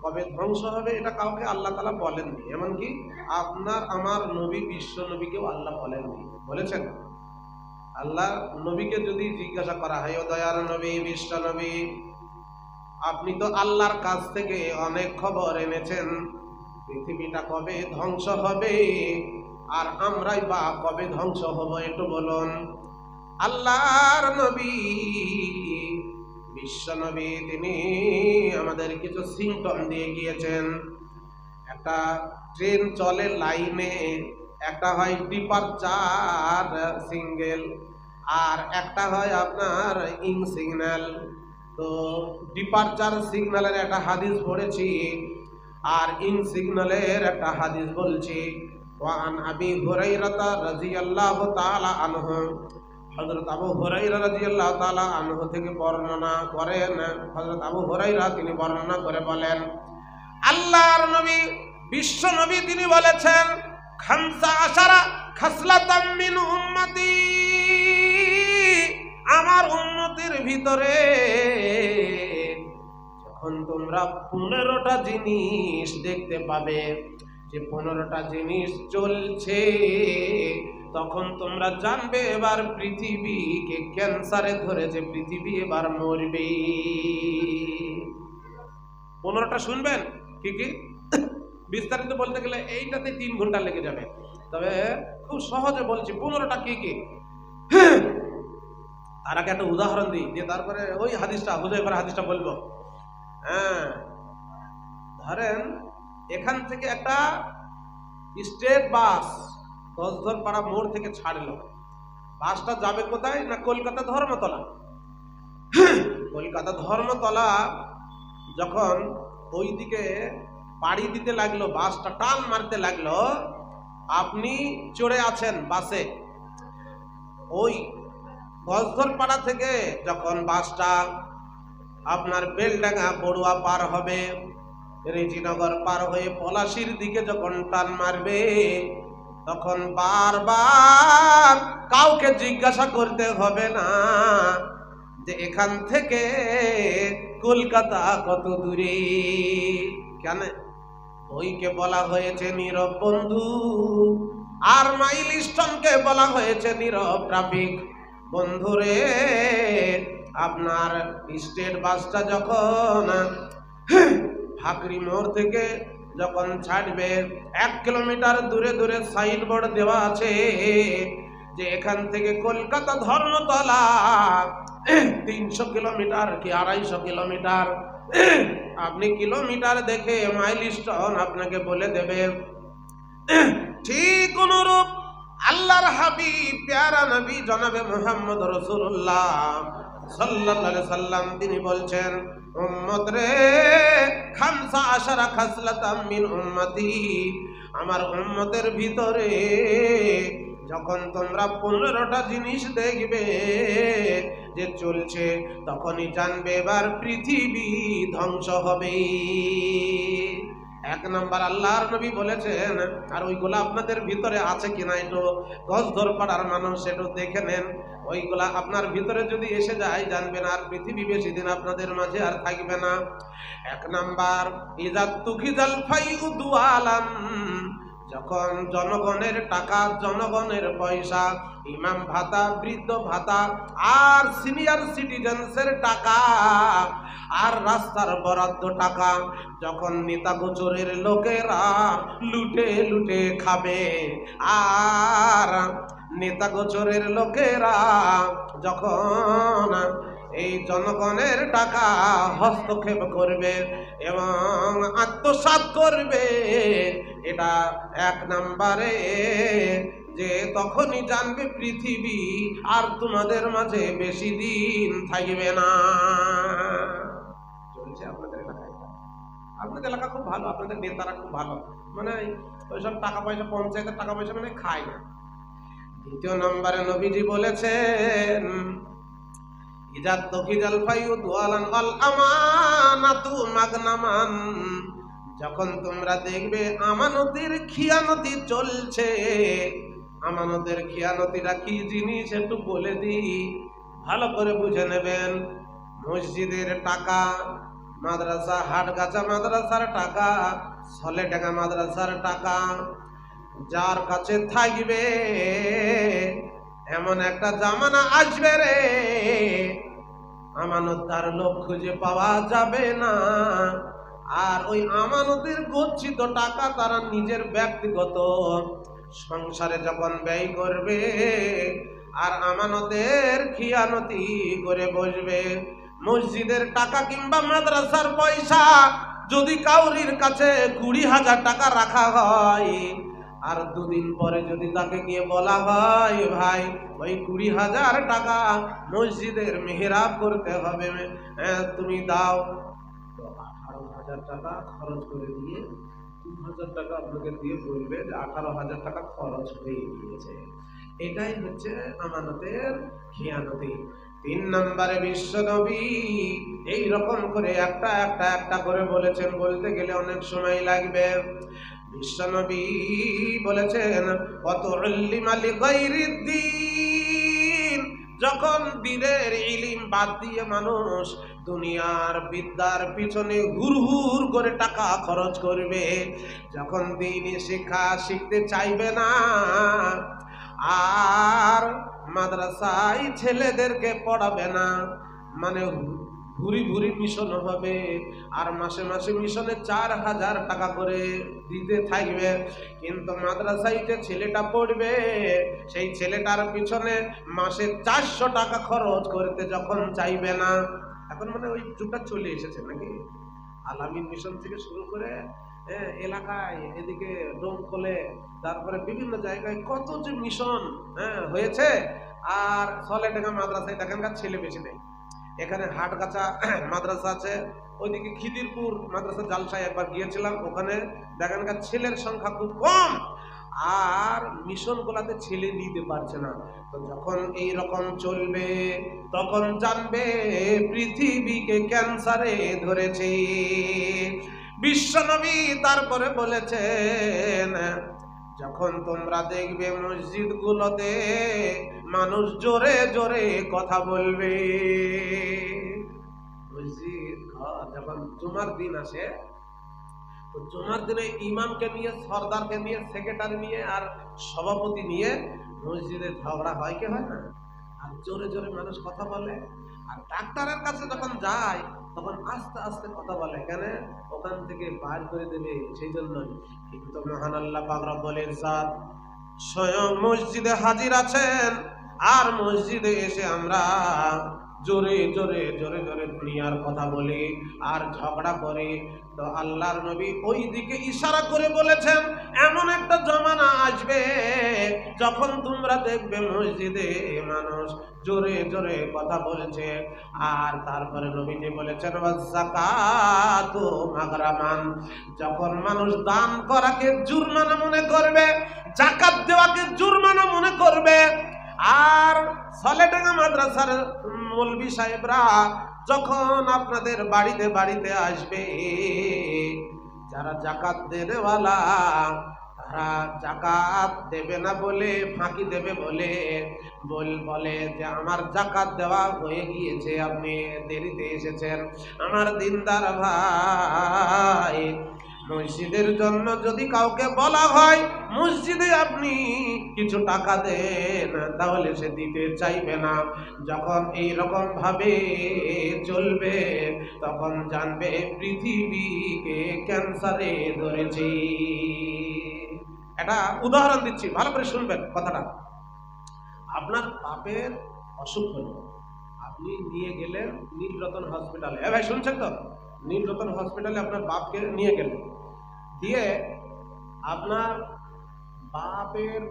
কবে ধ্বংস হবে এটা কাউকে আল্লাহ তাআলা বলেননি, এমনকি আপনার আমার নবী বিশ্ব নবীকেও আল্লাহ বলেননি। বলেছেন? আল্লাহ নবীকে যদি জিজ্ঞাসা করা হয়, ও দয়ার নবী, বিশ্ব নবী, আপনি তো আল্লাহর কাছ থেকে অনেক খবর এনেছেন, পৃথিবীটা কবে ধ্বংস হবে আর আমরাই বা কবে ধ্বংস হব একটু বলুন। আল্লাহর নবী বিশ্ব নবী তিনি আমাদের কিছু সিম্পটম দিয়ে গিয়েছেন। একটা ট্রেন চলে লাইনে, একটা হয় ডিপারচার সিঙ্গেল, আর একটা হয় আপনার ইন সিগন্যাল। তো ডিপারচার সিগন্যালের একটা হাদিস পড়েছি, আর ইন সিগন্যালের একটা হাদিস বলছি। ওয়ান আবি হুরায়রা রাদিয়াল্লাহু তাআলা আনহু, হযরত আবু হুরায়রা রাদিয়াল্লাহু তাআলা আনহু থেকে বর্ণনা করেন, হযরত আবু হুরায়রা তিনি বর্ণনা করে বলেন, আল্লাহর নবী বিশ্ব নবী তিনি বলেছেন, খামসা আশারা খাসলাতাম মিন উম্মতি, আমার উম্মতের ভিতরে যখন তোমরা 15টা জিনিস দেখতে পাবে, যে 15টা জিনিস চলছে, তখন তোমরা জানবে এবার পৃথিবীকে ক্যান্সারে ধরেছে, পৃথিবী এবার মরবে। 15টা শুনবেন কি কি? বিস্তারিত বলতে গেলে এইটাতে 3 ঘন্টা লেগে যাবে, তবে খুব সহজে বলছি 15টা কি কি। তার আগে একটা উদাহরণ দিই, দিয়ে তারপরে ওই হাদিসটা, হুযায়ফার হাদিসটা বলবো। হ্যাঁ, ধরেন এখান থেকে একটা স্টেট বাস দশধরপাড়া মোড় থেকে ছাড়লো, বাসটা যাবে কোথায় না কলকাতা ধর্মতলা। কলকাতা ধর্মতলা যখন ওইদিকে পাড়ি দিতে লাগলো, বাসটা টান মারতে লাগলো, আপনি চড়ে আছেন বাসে, ওই দশধরপাড়া থেকে যখন বাসটা আপনার বেলডাঙ্গা বড়ুয়া পার হবে, রেজিনগর পার হয়ে পলাশির দিকে যখন টান মারবে, তখন বারবার কাউকে জিজ্ঞাসা করতে হবে না যে এখান থেকে কলকাতা কত দূরে। কেন? ওইকে বলা হয়েছে নীরব বন্ধু, আর মাইল স্টোনকে বলা হয়েছে নীরব ট্রাফিক। বন্ধুরে, আপনার স্টেট বাসটা যখন ফাকরি মোড় থেকে যখন ছাড়বে, 1 কিলোমিটার দূরে দূরে সাইনবোর্ড দেওয়া আছে যে এখান থেকে কলকাতা ধর্মতলা 300 কিলোমিটার কি 250 কিলোমিটার। আপনি কিলোমিটার দেখে মাইলস্টোন আপনাকে বলে দেবে। ঠিক অনুরূপ আল্লাহর হাবিব প্যারা নবী জনাবে মুহাম্মদ রাসূলুল্লাহ সাল্লাল্লাহু আলাইহি সাল্লাম তিনি বলছেন, উম্মত রে, 15 খাসলাতাম মিন উম্মতি, আমার উম্মতের ভিতরে যখন তোমরা 15টা জিনিস দেখবে যে চলছে, তখনই জানবে এবার পৃথিবী ধ্বংস হবে। 1 নাম্বার আল্লাহর নবী বলেছেন, আর ওইগুলা আপনাদের ভিতরে আছে কিনা একটু গজধর পাড়ার মানুষ একটু দেখে নেন। ওইগুলা আপনার ভিতরে যদি এসে যায়, জানবেন আর পৃথিবী বেশি দিন আপনাদের মাঝে আর থাকবে না। 1 নাম্বার, ইজা তুখিজাল ফাইউ দুআলান, যখন জনগণের টাকা, জনগণের পয়সা, ইমাম ভাতা, বৃদ্ধ ভাতা আর সিনিয়র সিটিজেন্সের টাকা আর রাস্তার বরাদ্দ টাকা যখন নেতা গোচরের লোকেরা লুটে লুটে খাবে, আর নেতা গোচরের লোকেরা যখন এই জনগণের টাকা হস্তক্ষেপ করবে এবং আত্মসাৎ করবে, এটা 1 নম্বরে যে তখনই জানবে পৃথিবী আর তোমাদের মাঝে বেশি দিন থাকবে না। চলছে আপনাদের এলাকায়। আপনাদের এলাকা খুব ভালো, আপনাদের নেতারা খুব ভালো, মানে ওইসব টাকা পয়সা, পঞ্চায়েতের টাকা পয়সা মানে খায় না। 2 নম্বরে নবীজি বলেছেন, ইজা তুখিজাল ফাইউ দুআলান ওয়াল আমানাতু মাগনামান, যখন তোমরা দেখবে আমানতের খিয়ানতি চলছে। আমানতের খিয়ানতিটা কি জিনিস একটু বলে দিই, ভালো করে বুঝে নেবেন। মসজিদের টাকা, মাদ্রাসা হাটগাছা মাদ্রাসার টাকা, সলেডাঙ্গা মাদ্রাসার টাকা যার কাছে থাকবে, এমন একটা জামানা আসবে রে, আমানতদার লোক খুঁজে পাওয়া যাবে না। আর ওই আমানতের গচ্ছিত টাকা তারা নিজের ব্যক্তিগত সংসারে যখন ব্যয় করবে আর আমানতের খিয়ানতি করে বসবে। মসজিদের টাকা কিংবা মাদ্রাসার পয়সা যদি কাউরির কাছে 20,000 টাকা রাখা হয়, আর 2 দিন পরে যদি তাকে গিয়ে বলা হয়, ভাই ওই 20,000 টাকা মসজিদের মেহরাব করতে হবে, তুমি দাও, তো 18,000 টাকা খরচ করে দিয়ে 2,000 টাকা আপনাকে দিয়ে বলবে যে 18,000 টাকা খরচ হয়ে গিয়েছে। এটাই হচ্ছে আমানতের খিয়ানতি। 3 নম্বরে বিশ্বনবী এই রকম করে একটা করে বলেছেন, বলতে গেলে অনেক সময় লাগবে। বিশ্বনবী বলেছেন, ওয়াতুল্লিমা লিগাইরিদ্দিন, যখন দ্বীনের ইলম বাদ দিয়ে মানুষ দুনিয়ার বিদ্যার পিছনে হুর করে টাকা খরচ করবে, যখন দ্বীনি শিক্ষা শিখতে চাইবে না, আর মাদ্রাসায় ছেলেদেরকে পড়াবে না, মানে ভুরি মিশন হবে, আর মাসে মাসে মিশনে 4,000 টাকা করে দিতে থাকবে, কিন্তু মাদ্রাসায় যে ছেলেটা পড়বে সেই ছেলেটার পিছনে মাসে 400 টাকা খরচ করতে যখন চাইবে না। এখন মানে ওই যুগটা চলে এসেছে নাকি, আলামিন মিশন থেকে শুরু করে এলাকায় এদিকে ডোমকলে, তারপরে বিভিন্ন জায়গায় কত যে মিশন হয়েছে। আর সলেডাঙ্গা মাদ্রাসায় এখানকার ছেলে বেশি নেই, এখানে হাটগাছা মাদ্রাসা আছে, ওইদিকে খিদিরপুর মাদ্রাসা জালসায় একবার গিয়েছিলাম, ওখানে এখানকার ছেলের সংখ্যা খুব কম, আর মিশন গুলাতে ছেলে নিতে পারছে না। তো যখন এই রকম চলবে তখন জানবে পৃথিবীকে ক্যান্সারে ধরেছে। বিশ্বনবী তারপরে বলেছেন, যখন তোমরা দেখবে মসজিদ গুলোতে মানুষ জোরে জোরে কথা বলবে, মসজিদ যখন জুমার দিন আসে, তো জুমার দিনে ইমামকে নিয়ে, সরদারকে নিয়ে, সেক্রেটারি নিয়ে আর সভাপতি নিয়ে মসজিদে ঝগড়া হয় কি হয় না, আর জোরে জোরে মানুষ কথা বলে। আর ডাক্তারের কাছে যখন যায় তখন আস্তে আস্তে কথা বলে, কেন ওখান থেকে বার করে দেবে সেই জন্যই। কিন্তু মহান আল্লাহ পাক রব্বুল ইজ্জত স্বয়ং মসজিদে হাজির আছেন, আর মসজিদে এসে আমরা জোরে জোরে জোরে জোরে দুনিয়ার কথা বলি আর ঝগড়া করি। তো আল্লাহর নবী ওই দিকে ইশারা করে বলেছেন, এমন একটা জমানা আসবে যখন তোমরা দেখবে মসজিদে মানুষ জোরে জোরে কথা বলেছে। আর তারপরে নবীজি বলেছেন যাকাতু মাগরামান, যখন মানুষ দান করাকে জুরমানা মনে করবে, যাকাত দেওয়াকে জুরমানা মনে করবে। আর সলেডাঙ্গা মাদ্রাসার মৌলভী সাহেবরা যখন আপনাদের বাড়িতে বাড়িতে আসবে, যারা যাকাত দেনেওয়ালা তারা যাকাত দেবে না বলে, ফাঁকি দেবে বলে বলে যে আমার যাকাত দেওয়া হয়ে গিয়েছে, আপনি দেরিতে এসেছেন। আমার দিনদার ভাই, মসজিদের জন্য যদি কাউকে বলা হয় মসজিদে আপনি কিছু টাকা দেন, তাহলে সে দিতে চাইবে না। যখন এই রকম ভাবে চলবে তখন জানবে পৃথিবীকে ক্যান্সারে ধরেছে। এটা উদাহরণ দিচ্ছি, ভালো করে শুনবেন কথাটা। আপনার বাপের অসুখ হলো, আপনি নিয়ে গেলেন নীলরতন হসপিটালে। ভাই শুনছেন তো? নীলরতন হসপিটালে আপনার বাপকে নিয়ে গেলেন, দিয়ে আপনার বাপের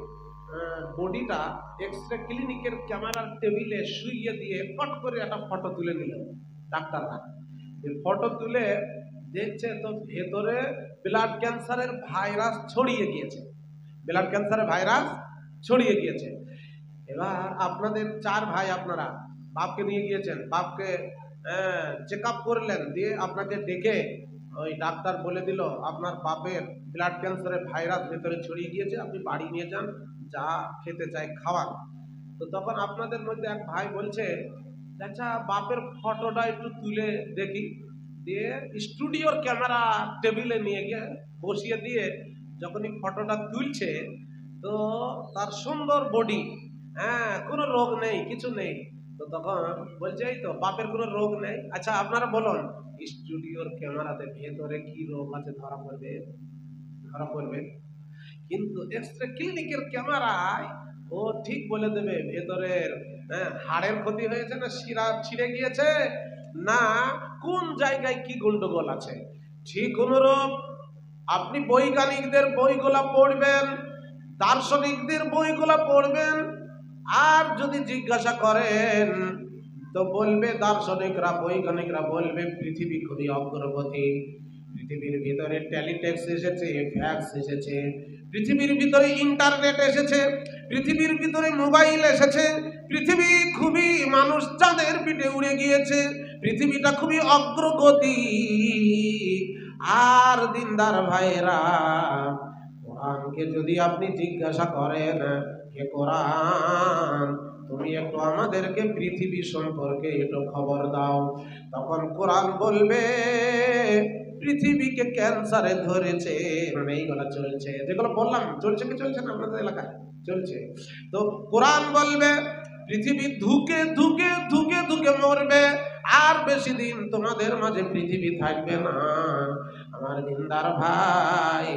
বডিটা এক্সরে ক্লিনিকের ক্যামেরার টেবিলে শুইয়ে দিয়ে ফট করে একটা ফটো তুলে নিল ডাক্তাররা। ফটো তুলে দেখছে তো ভেতরে ব্লাড ক্যান্সারের ভাইরাস ছড়িয়ে গিয়েছে, ব্লাড ক্যান্সারের ভাইরাস ছড়িয়ে গিয়েছে। এবার আপনাদের 4 ভাই, আপনারা বাপকে নিয়ে গিয়েছেন, বাপকে চেক আপ করলেন, দিয়ে আপনাকে ডেকে ওই ডাক্তার বলে দিল আপনার বাপের ব্লাড ক্যান্সারের ভাইরাস ভেতরে ছড়িয়ে গিয়েছে, আপনি বাড়ি নিয়ে যান, যা খেতে চাই খাওয়ান। তো তখন আপনাদের মধ্যে এক ভাই বলছে, আচ্ছা বাপের ফটোটা একটু তুলে দেখি। দিয়ে স্টুডিওর ক্যামেরা টেবিলে নিয়ে গিয়ে বসিয়ে দিয়ে যখনই ফটোটা তুলছে, তো তার সুন্দর বডি, কোনো রোগ নেই, কিছু নেই। তো তখন বলছে এই তো বাপের কোনো রোগ নেই। আচ্ছা আপনারা বলুন, স্টুডিওর ক্যামেরাতে ভেতরে কি রোগ আছে ধরা পড়বে। কিন্তু এক্সরে ক্লিনিকের ক্যামেরায় ও ঠিক বলে দেবে ভেতরের হাড়ের ক্ষতি হয়েছে না শিরা ছিঁড়ে গিয়েছে, না কোন জায়গায় কি গন্ডগোল আছে। ঠিক অনুরূপ আপনি বৈজ্ঞানিকদের বইগুলা পড়বেন, দার্শনিকদের বইগুলা পড়বেন, আর যদি জিজ্ঞাসা করেন তো বলবে দার্শনিকরা বৈজ্ঞানিকরা বলবে পৃথিবী খুবই অগ্রগতি, পৃথিবীর ভিতরে টেলিটেক্স এসেছে, ফ্যাক্স এসেছে, পৃথিবীর ভিতরে ইন্টারনেট এসেছে, পৃথিবীর ভিতরে মোবাইল এসেছে, পৃথিবী খুবই, মানুষ চাঁদের পিঠে উড়ে গিয়েছে, পৃথিবীটা খুবই অগ্রগতি। আর দিনদার ভাইরা, কোরআনকে যদি আপনি জিজ্ঞাসা করেন, হে কোরআন তুমি একটু আমাদেরকে পৃথিবী সম্পর্কে একটু খবর দাও, তখন কোরআন বলবে পৃথিবীকে ক্যান্সারে ধরেছে। মানে এইগুলো চলছে, যেগুলো বললাম চলছে কি চলছে না আপনাদের এলাকায় চলছে। তো কোরআন বলবে পৃথিবী ধুকে ধুকে ধুকে ধুকে মরবে, আর বেশি দিন তোমাদের মাঝে পৃথিবী থাকবে না। আমার দিনদার ভাই,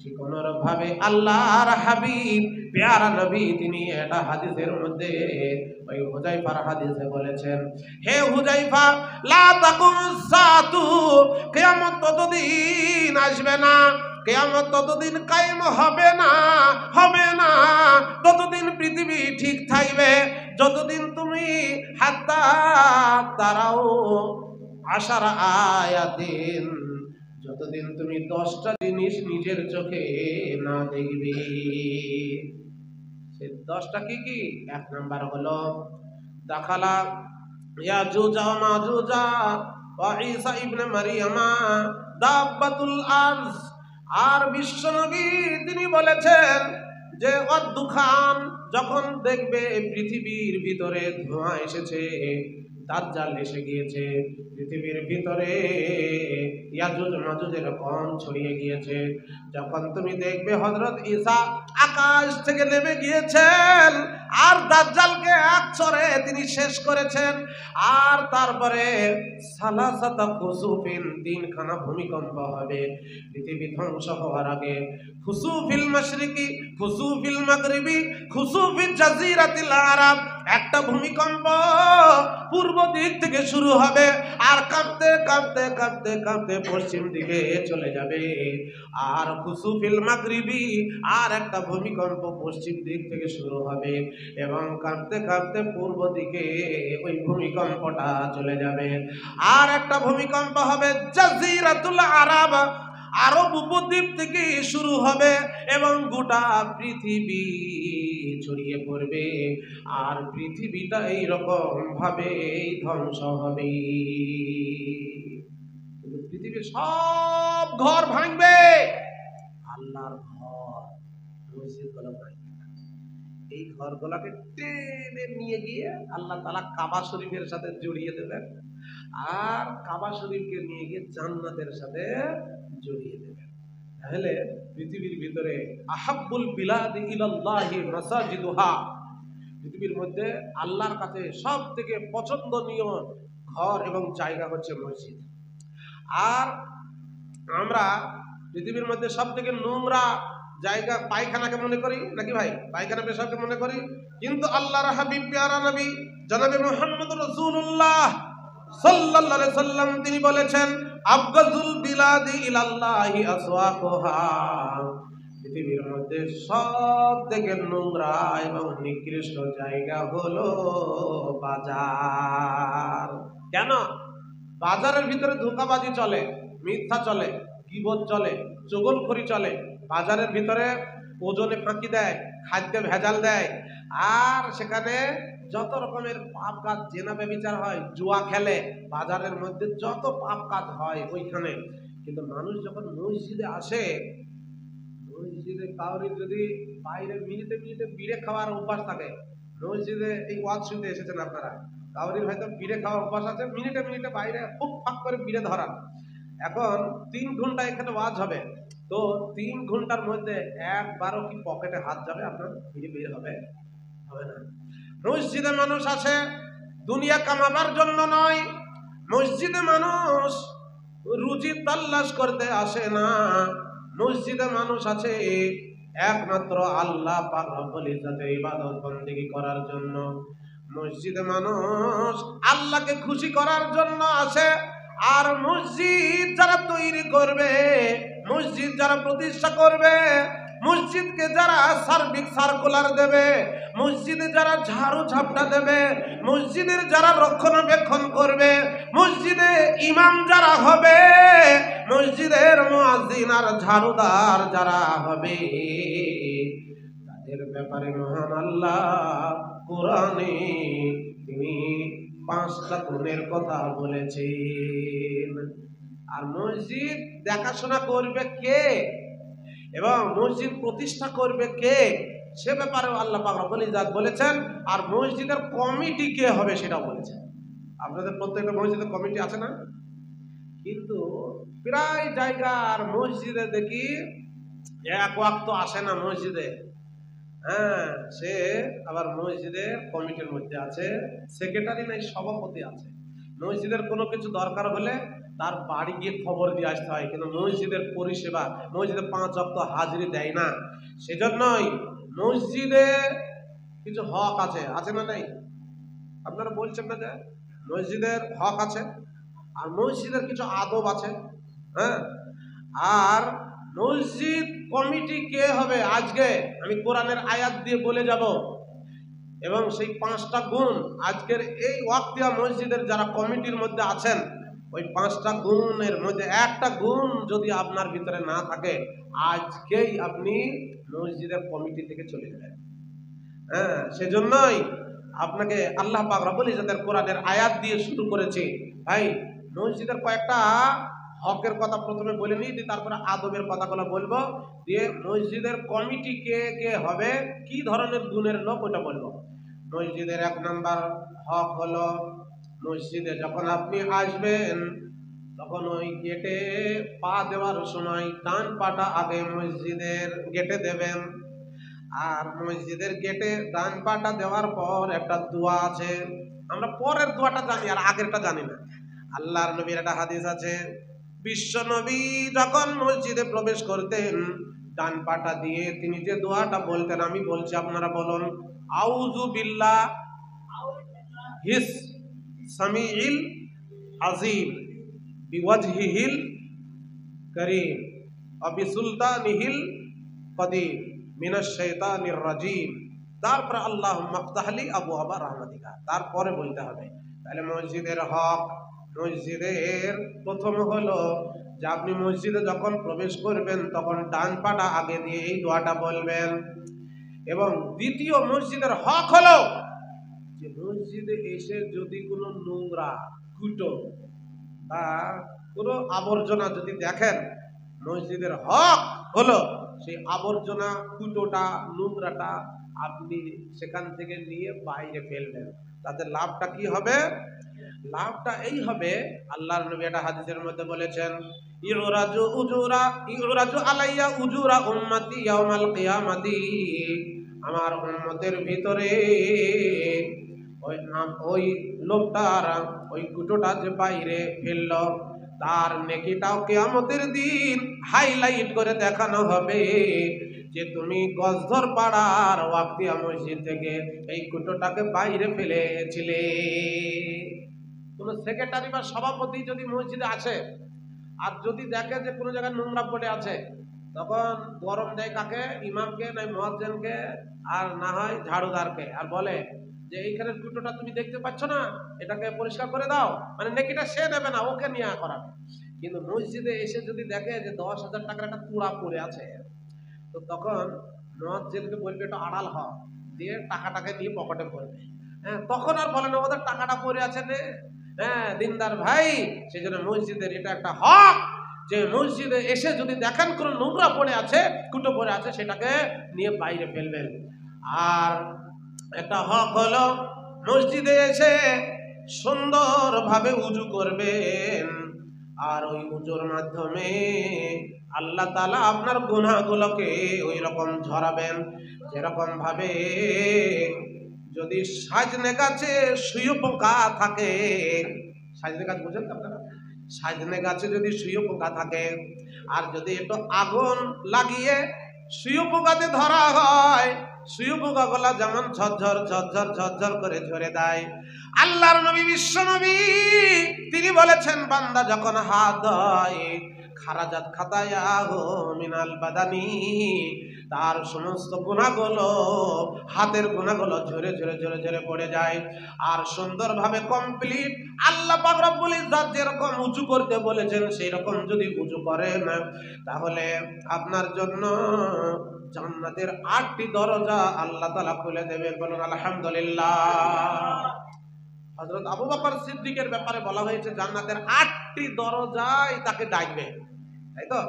ঠিক অনুরূপভাবে আল্লাহর হাবিব প্যারা নবী তিনি এটা হাদিসের মধ্যে ওই হুযায়ফার হাদিসে বলেছেন, হে হুযায়ফা লা তাকুমুস সাতু, কিয়ামত ততদিন আসবে না, কিয়ামত ততদিন কায়েম হবে না ততদিন পৃথিবী ঠিক থাকবে যতদিন তুমি হাত্তা তারাও আশার আয়াতিন, যতদিন তুমি 10টা জিনিস নিজের চোখে না দেখবে। সে 10টা কি কি? 1 নাম্বার হলো দাখালা ইয়াজুজা ওয়া মাজুজা ওয়া ঈসা ইবনে মারিয়ামা দাব্বাতুল আরজ। আর বিশ্বনবী তিনি বলেছেন যে অদ্দুখান, যখন দেখবে পৃথিবীর ভিতরে ধোঁয়া এসেছে, দাজ্জাল এসে গিয়েছে, পৃথিবীর ভিতরে ইয়াজুজ মাজুজের কম ছড়িয়ে গিয়েছে, যখন তুমি দেখবে হযরত ঈসা আকাশ থেকে নেমে গিয়েছেন আর দাজ্জালকে এক চরে তিনি শেষ করেছেন। আর তারপরে সালাসাতা খুসুফিন, তিনখানা ভূমিকম্প হবে পৃথিবী ধ্বংস হওয়ার আগে। খুসুফিল মাশরিকি, খুসুফিল মাগরিবি, খুসুফিল জাজিরাতিল আরব। একটা ভূমিকম্প পূর্ব দিক থেকে শুরু হবে আর কাঁপতে কাঁপতে কাঁপতে কাঁপতে পশ্চিম দিকে চলে যাবে। আর খুসুফিল মাগরিবি, আর একটা ভূমিকম্প পশ্চিম দিক থেকে শুরু হবে এবং কাঁপতে কাঁপতে পূর্ব দিকে ওই ভূমিকম্পটা চলে যাবে। আর একটা ভূমিকম্প হবে জাজিরাতুল আরব, আরব উপদ্বীপ থেকে শুরু হবে এবং গোটা পৃথিবী ছড়িয়ে পড়বে। আর পৃথিবীটা এইরকম ভাবে ধ্বংস হবে। পৃথিবীর সব ঘর ভাঙবে, আল্লাহর ঘর মসজিদগুলো ভাঙবে। এই ঘরগুলোকে টেনে নিয়ে গিয়ে আল্লাহ তাআলা কাবা শরীফের সাথে জড়িয়ে দেবেন আর কাবা শরীফকে নিয়ে গিয়ে জান্নাতের সাথে জড়িয়ে দেবেন। তাহলে পৃথিবীর ভিতরে আহাব্বুল বিলাদি ইলাল্লাহি মাসাজিদুহা, পৃথিবীর মধ্যে আল্লাহর কাছে সব থেকে পছন্দনীয় ঘর এবং জায়গা হচ্ছে মসজিদ। আর আমরা পৃথিবীর মধ্যে সব থেকে নোংরা জায়গা পায়খানাকে মনে করি নাকি ভাই? পায়খানা পেশাবকে মনে করি, কিন্তু আল্লাহর হাবিব প্যারা নবী জনাবে মুহাম্মদ রাসূলুল্লাহ সাল্লাল্লাহু আলাইহি সাল্লাম তিনি বলেছেন, আবগাজুল বিলাদি ইলাল্লাহি আসওয়াকুহা, পৃথিবীর মধ্যে সব থেকে নোংরা এবং নিকৃষ্ট জায়গা হলো বাজার। কেন? বাজারের ভিতরে ধোঁকাবাজি চলে, মিথ্যা চলে, গীবত চলে, চুগলখড়ি চলে। বাজারের ভিতরে ওজনে ফাঁকি দেয়, খাদ্যে ভেজাল দেয়, আর সেখানে যত রকমের পাপ কাজ, জেনা ব্যভিচার হয়, জুয়া খেলে, বাজারের মধ্যে যত পাপ কাজ হয় ওইখানে। কিন্তু মানুষ যখন মসজিদে আসে, মসজিদে কাউরি যদি বাইরে মিনিটে মিনিটে বিড়ে খাওয়ার অভ্যাস থাকে, মসজিদে এই ওয়াজ শুনতে এসেছেন আপনারা, কাউরির হয়তো বিড়ে খাওয়ার অভ্যাস আছে, মিনিটে মিনিটে বাইরে খুব ফাঁক করে বিড়ে ধরা। এখন 3 ঘন্টা এখানে ওয়াজ হবে, তো 3 ঘন্টার মধ্যে একবারও কি পকেটে হাত যাবে আপনার? বিড়ে বের হবে? হবে না। মসজিদে মানুষ আসে দুনিয়া কামাবার জন্য নয়, মসজিদে মানুষ রুজি তালাশ করতে আসে না। মসজিদে মানুষ আছে একমাত্র আল্লাহ পাক রব্বুল ইজ্জতের ইবাদত বন্দেগী করার জন্য। মসজিদে মানুষ আল্লাহকে খুশি করার জন্য আসে। আর মসজিদ যারা তৈরি করবে, মসজিদ যারা প্রতিষ্ঠা করবে, মসজিদকে যারা সার্বিক সার্কুলার দেবে, মসজিদে যারা ঝাড়ু ঝাপটা দেবে, মসজিদের যারা রক্ষণাবেক্ষণ করবে, মসজিদে ইমাম যারা হবে, মসজিদের মুয়াজ্জিন আর ঝাড়ুদার যারা হবে, তাদের ব্যাপারে মহান আল্লাহ কোরআনে তিনি 5টা গুণের কথা বলেছেন। আর মসজিদ দেখাশোনা করবে কে এবং মসজিদ প্রতিষ্ঠা করবে কে, সে ব্যাপারেও আল্লাহ পাক রব্বুল ইজ্জত বলেছেন। আর মসজিদের কমিটি কে হবে সেটাও বলেছেন। আপনাদের প্রত্যেকটা মসজিদের কমিটি আছে না? কিন্তু প্রায় জায়গার মসজিদে দেখি এক ওয়াক্ত আসে না মসজিদে, হ্যাঁ, সে আবার মসজিদের কমিটির মধ্যে আছে, সেক্রেটারি নাই, সভাপতি আছে। মসজিদের কোনো কিছু দরকার হলে তার বাড়ি গিয়ে খবর দিয়ে আসতে হয়, কিন্তু মসজিদের পরিষেবা, মসজিদে 5 ওয়াক্ত হাজিরি দেয় না। সেজন্যই মসজিদে কিছু হক আছে, আছে না নাই? আপনারা বলছেন না যে মসজিদের হক আছে, আর মসজিদের কিছু আদব আছে, হ্যাঁ। আর মসজিদ কমিটি কে হবে আজকে আমি কোরআনের আয়াত দিয়ে বলে যাব, এবং সেই 5টা গুণ আজকের এই ওয়াক্তিয়া মসজিদের যারা কমিটির মধ্যে আছেন, ওই 5টা গুণের মধ্যে একটা গুণ যদি আপনার ভিতরে না থাকে, আজকেই আপনি মসজিদের কমিটি থেকে চলে যাবেন। হ্যাঁ, সেজন্যই আপনাকে আল্লাহ পাক রব্বুল ইজ্জতের কোরআনের আয়াত দিয়ে শুরু করেছে। ভাই, মসজিদের কয়েকটা হকের কথা প্রথমে বলে নিই, তারপরে আদবের কথাগুলো বলবো, দিয়ে মসজিদের কমিটি কে কে হবে, কি ধরনের গুণের লোক ওটা বলবো। মসজিদের 1 নাম্বার হক হলো, মসজিদে যখন আপনি আসবেন তখন ওই গেটে পা দেওয়ার সময় ডান পাটা আগে মসজিদের গেটে দেবেন, আর মসজিদের গেটে ডান পাটা দেওয়ার পর একটা দোয়া আছে, আমরা পরের দোয়াটা জানি আর আগেরটা জানি না। আল্লাহর নবীর একটা হাদিস আছে, বিশ্ব নবী যখন মসজিদে প্রবেশ করতেন ডান পাটা দিয়ে তিনি যে দোয়াটা বলতেন, আমি বলছি আপনারা বলুন, আউযু বিল্লাহ হিস সামিইল আজিম বিওয়াজহিহিল করিম ওয়া বিসুলতানিহিল কদির মিনাশ শাইতানির রাজিম। তারপর আল্লাহুম্মা ইফতাহলি আবওয়াবা রাহমাতিকা, তারপরে বলতে হবে। তাহলে মসজিদের হক, মসজিদের প্রথম হলো যে আপনি মসজিদে যখন প্রবেশ করবেন তখন ডান পাটা আগে দিয়ে এই দোয়াটা বলবেন। এবং দ্বিতীয় মসজিদের হক হলো যে মসজিদে এসে যদি কোনো নোংরা কুটো বা কোনো আবর্জনা যদি দেখেন, মসজিদের হক হলো সেই আবর্জনা কুটোটা নোংরাটা আপনি সেখান থেকে নিয়ে বাইরে ফেলবেন। তাতে লাভটা কি হবে? লাভটা এই হবে, আল্লাহর নবী একটা হাদিসের মধ্যে বলেছেন, ইউরাজু আলাইয়া উজুরা উম্মতি ইয়াউমাল কিয়ামাতি, আমার উম্মতের ভিতরে ওই লোকটার ওই কুটোটা যে বাইরে ফেললো তার নেকিটাও কিয়ামতের দিন হাইলাইট করে দেখানো হবে যে তুমি গজধর পাড়ার ওয়াক্তিয়া মসজিদ থেকে এই কুটোটাকে বাইরে ফেলেছিলে। কোন সেক্রেটারি বা সভাপতি যদি মসজিদে আসে আর যদি দেখে যে কোনো জায়গায় নোংরা পড়ে আছে, তখন গরম দেয় কাকে? ইমামকে, নাই মুয়াজ্জিনকে, আর না হয় ঝাড়ুদারকে, আর বলে যে এইখানের কুটোটা তুমি দেখতে পাচ্ছ না, এটাকে পরিষ্কার করে দাও। মানে নেকিটা সে নেবে না, ওকে নিয়ে করাবে। কিন্তু মসজিদে এসে যদি দেখে যে 10,000 টাকার একটা কুড়া পড়ে আছে, তো তখন মুয়াজ্জিনকে বলবে এটা আড়াল হ, দিয়ে টাকাটাকে নিয়ে পকেটে ভরবে। হ্যাঁ, তখন আর বলে না ওদের টাকাটা পড়ে আছে রে। হ্যাঁ দিনদার ভাই, সেই জন্য মসজিদের এটা একটা হক যে মসজিদে এসে যদি দেখেন কোনো নোংরা পড়ে আছে, কুটো পড়ে আছে, সেটাকে নিয়ে বাইরে ফেলবেন। আর একটা হক হলো মসজিদে এসে সুন্দরভাবে উজু করবেন, আর ওই উজুর মাধ্যমে আল্লাহ তাআলা আপনার গুনাহগুলোকে ওই রকম ঝরাবেন যেরকম ভাবে যদি সাজনে গাছে শুঁয়োপোকা থাকে, সাজনে গাছ বুঝেন তো আপনারা? সাজনে গাছে যদি শুঁয়োপোকা থাকে আর যদি একটু আগুন লাগিয়ে শুঁয়োপোকাতে ধরা হয়, শুঁয়োপোকা গুলা যেমন ঝরঝর ঝরঝর ঝরঝর করে ঝরে দেয়, আল্লাহর নবী বিশ্ব নবী তিনি বলেছেন বান্দা যখন হাত ধয় খারাজাত খাতায়াহু মিনাল বাদানি, তার সমস্ত গুনাহগুলো, হাতের গুনাহগুলো ঝরে ঝরে ঝরে ঝরে পড়ে যায়। আর সুন্দরভাবে কমপ্লিট আল্লাহ পাক রব্বুল ইজ্জত যেরকম উঁচু করতে বলেছেন সেই রকম যদি উঁচু করেন, তাহলে আপনার জন্য জান্নাতের 8টি দরজা আল্লাহ তাআলা খুলে দেবেন। বলুন আলহামদুলিল্লাহ। হযরত আবু বকর সিদ্দিকের ব্যাপারে বলা হয়েছে জান্নাতের 8টি দরজায় তাকে ডাকবে, তাই তো?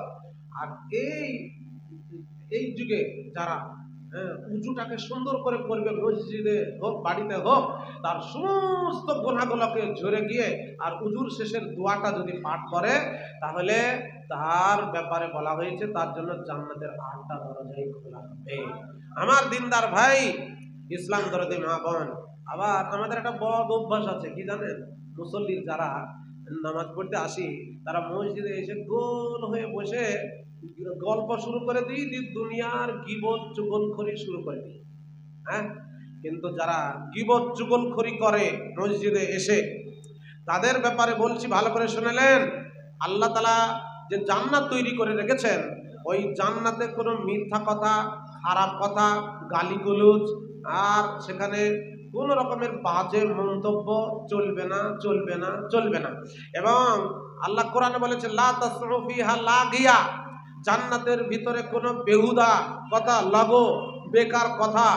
আর এই যুগে যারা উজুটাকে সুন্দর করে করবে, মসজিদে হোক বাড়িতে হোক, তার সমস্ত গুনাহগুলোকে ঝরে গিয়ে আর উজুর শেষের দোয়াটা যদি পাঠ করে, তাহলে তার ব্যাপারে বলা হয়েছে তার জন্য জান্নাতের 8টা দরজাই খোলা হবে। আমার দিনদার ভাই, ইসলাম দরদি মা বোন, আবার আমাদের একটা বদ অভ্যাস আছে কি জানেন? মুসল্লির যারা নামাজ পড়তে আসি তারা মসজিদে এসে গোল হয়ে বসে গল্প শুরু করে দিই, দুনিয়ার গীবত চুগলখড়ি শুরু করে দিই। হ্যাঁ, কিন্তু যারা গীবত চুগলখড়ি করে মসজিদে এসে, তাদের ব্যাপারে বলছি ভালো করে শুনেলেন। আল্লাহ তাআলা যে জান্নাত তৈরি করে রেখেছেন, ওই জান্নাতে কোনো মিথ্যা কথা, খারাপ কথা, গালিগালাজ আর সেখানে কোন রকমের বাজে মন্তব্য চলবে না, চলবে না, চলবে না। এবং আল্লাহ কোরআনে বলেছে লা তাসমাউ ফিহা লাগিয়া, জান্নাতের ভিতরে কোনো বেহুদা কথা, লাগো বেকার কথা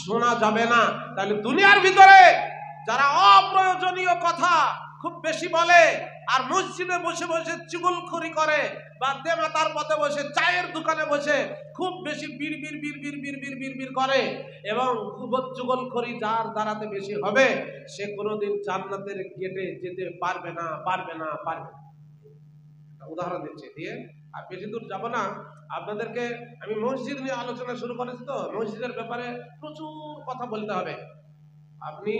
শোনা যাবে না। তাহলে দুনিয়ার ভিতরে যারা অপ্রয়োজনীয় কথা খুব বেশি বলে আর মসজিদে বসে বসে চুগলখড়ি করে বা দেমাতার পথে বসে চায়ের দোকানে বসে খুব বেশি বিড়বিড় বিড়বিড় বিড়বিড় বিড়বিড় করে, এবং খুব চুগলখড়ি যার দ্বারাতে বেশি হবে, সে কোনোদিন জান্নাতের গেটে যেতে পারবে না, পারবে না, পারবে না। উদাহরণ দিচ্ছি দিয়ে আর বেশি দূর যাব না। আপনাদেরকে আমি মসজিদ নিয়ে আলোচনা শুরু করেছি, তো মসজিদের ব্যাপারে প্রচুর কথা বলতে হবে। আপনি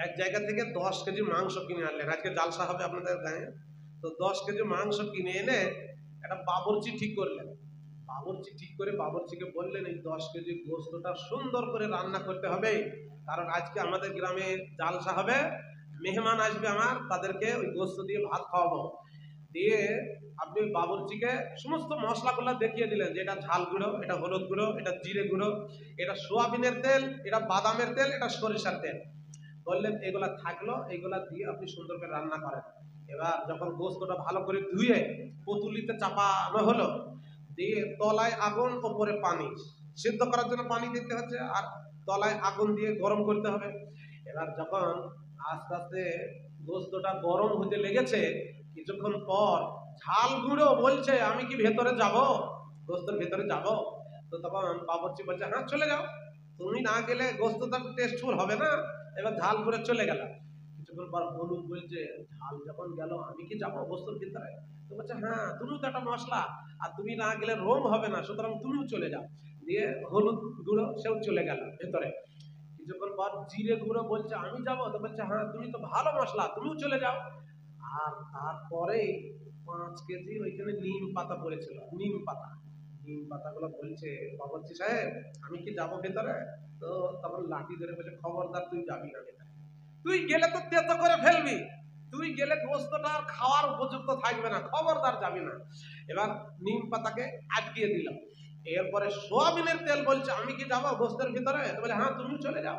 এক জায়গা থেকে 10 কেজি মাংস কিনে আনলেন, আজকে জালসা হবে আপনাদের গায়ে, তো 10 কেজি মাংস কিনে এনে একটা বাবুর্চি ঠিক করলেন। বাবুর্চি ঠিক করে বাবুর্চিকে বললেন, এই 10 কেজি গোস্তটা সুন্দর করে রান্না করতে হবে, কারণ আজকে আমাদের গ্রামে জালসা হবে, মেহমান আসবে আমার, তাদেরকে ওই গোস্ত দিয়ে ভাত খাওয়াবো। দিয়ে আপনি বাবুর্চিকে সমস্ত মশলাগুলো দেখিয়ে দিলেন যে এটা ঝাল গুঁড়ো, এটা হলুদ গুঁড়ো, এটা জিরে গুঁড়ো, এটা সোয়াবিনের তেল, এটা বাদামের তেল, এটা সরিষার তেল। বললেন এগুলা থাকলো, এগুলা দিয়ে আপনি সুন্দর করে রান্না করেন। এবার যখন গোস্তটা ভালো করে ধুয়ে পতুলিতে চাপানো হলো, দিয়ে তলায় আগুন ওপরে পানি, সিদ্ধ করার জন্য পানি দিতে হচ্ছে, আর তলায় আগুন দিয়ে গরম করতে হবে। এবার যখন আস্তে আস্তে গোস্তটা গরম হতে লেগেছে, কিছুক্ষণ পর ঝাল গুঁড়ো বলছে আমি কি ভেতরে যাব, গোস্তের ভেতরে যাব? তো তখন বাবুর্চি বলছে হ্যাঁ চলে যাও, তুমি না গেলে গোস্তটা টেস্টফুল হবে না। এবার ঝাল করে চলে গেল। কিছুক্ষণ পর হলুদ বলছে ঝাল যখন গেল আমি কি যাবো গোস্তর ভিতরে? তো বলছে হ্যাঁ তুমিও তো একটা মশলা, আর তুমি না গেলে রোম হবে না, সুতরাং তুমিও চলে যাও। দিয়ে হলুদ গুঁড়ো সেও চলে গেল ভেতরে। কিছুক্ষণ পর জিরে গুঁড়ো বলছে আমি যাবো, তো বলছে হ্যাঁ তুমি তো ভালো মশলা, তুমিও চলে যাও। আর তারপরে 5 কেজি ওইখানে নিম পাতা পড়েছিল, নিম পাতা, নিম পাতাগুলো বলছে বাবুর্চি সাহেব আমি কি যাবো ভেতরে? তো তখন লাঠি ধরে বলছে খবরদার তুই যাবি না ভেতরে, তুই গেলে তো তেতো করে ফেলবি, তুই গেলে গোস্তটা আর খাওয়ার উপযুক্ত থাকবে না, খবরদার যাবি না। এবার নিম পাতাকে আটকিয়ে দিল। এরপরে সোয়াবিনের তেল বলছে আমি কি যাবো গোস্তের ভিতরে? তো বলে হ্যাঁ তুমিও চলে যাও।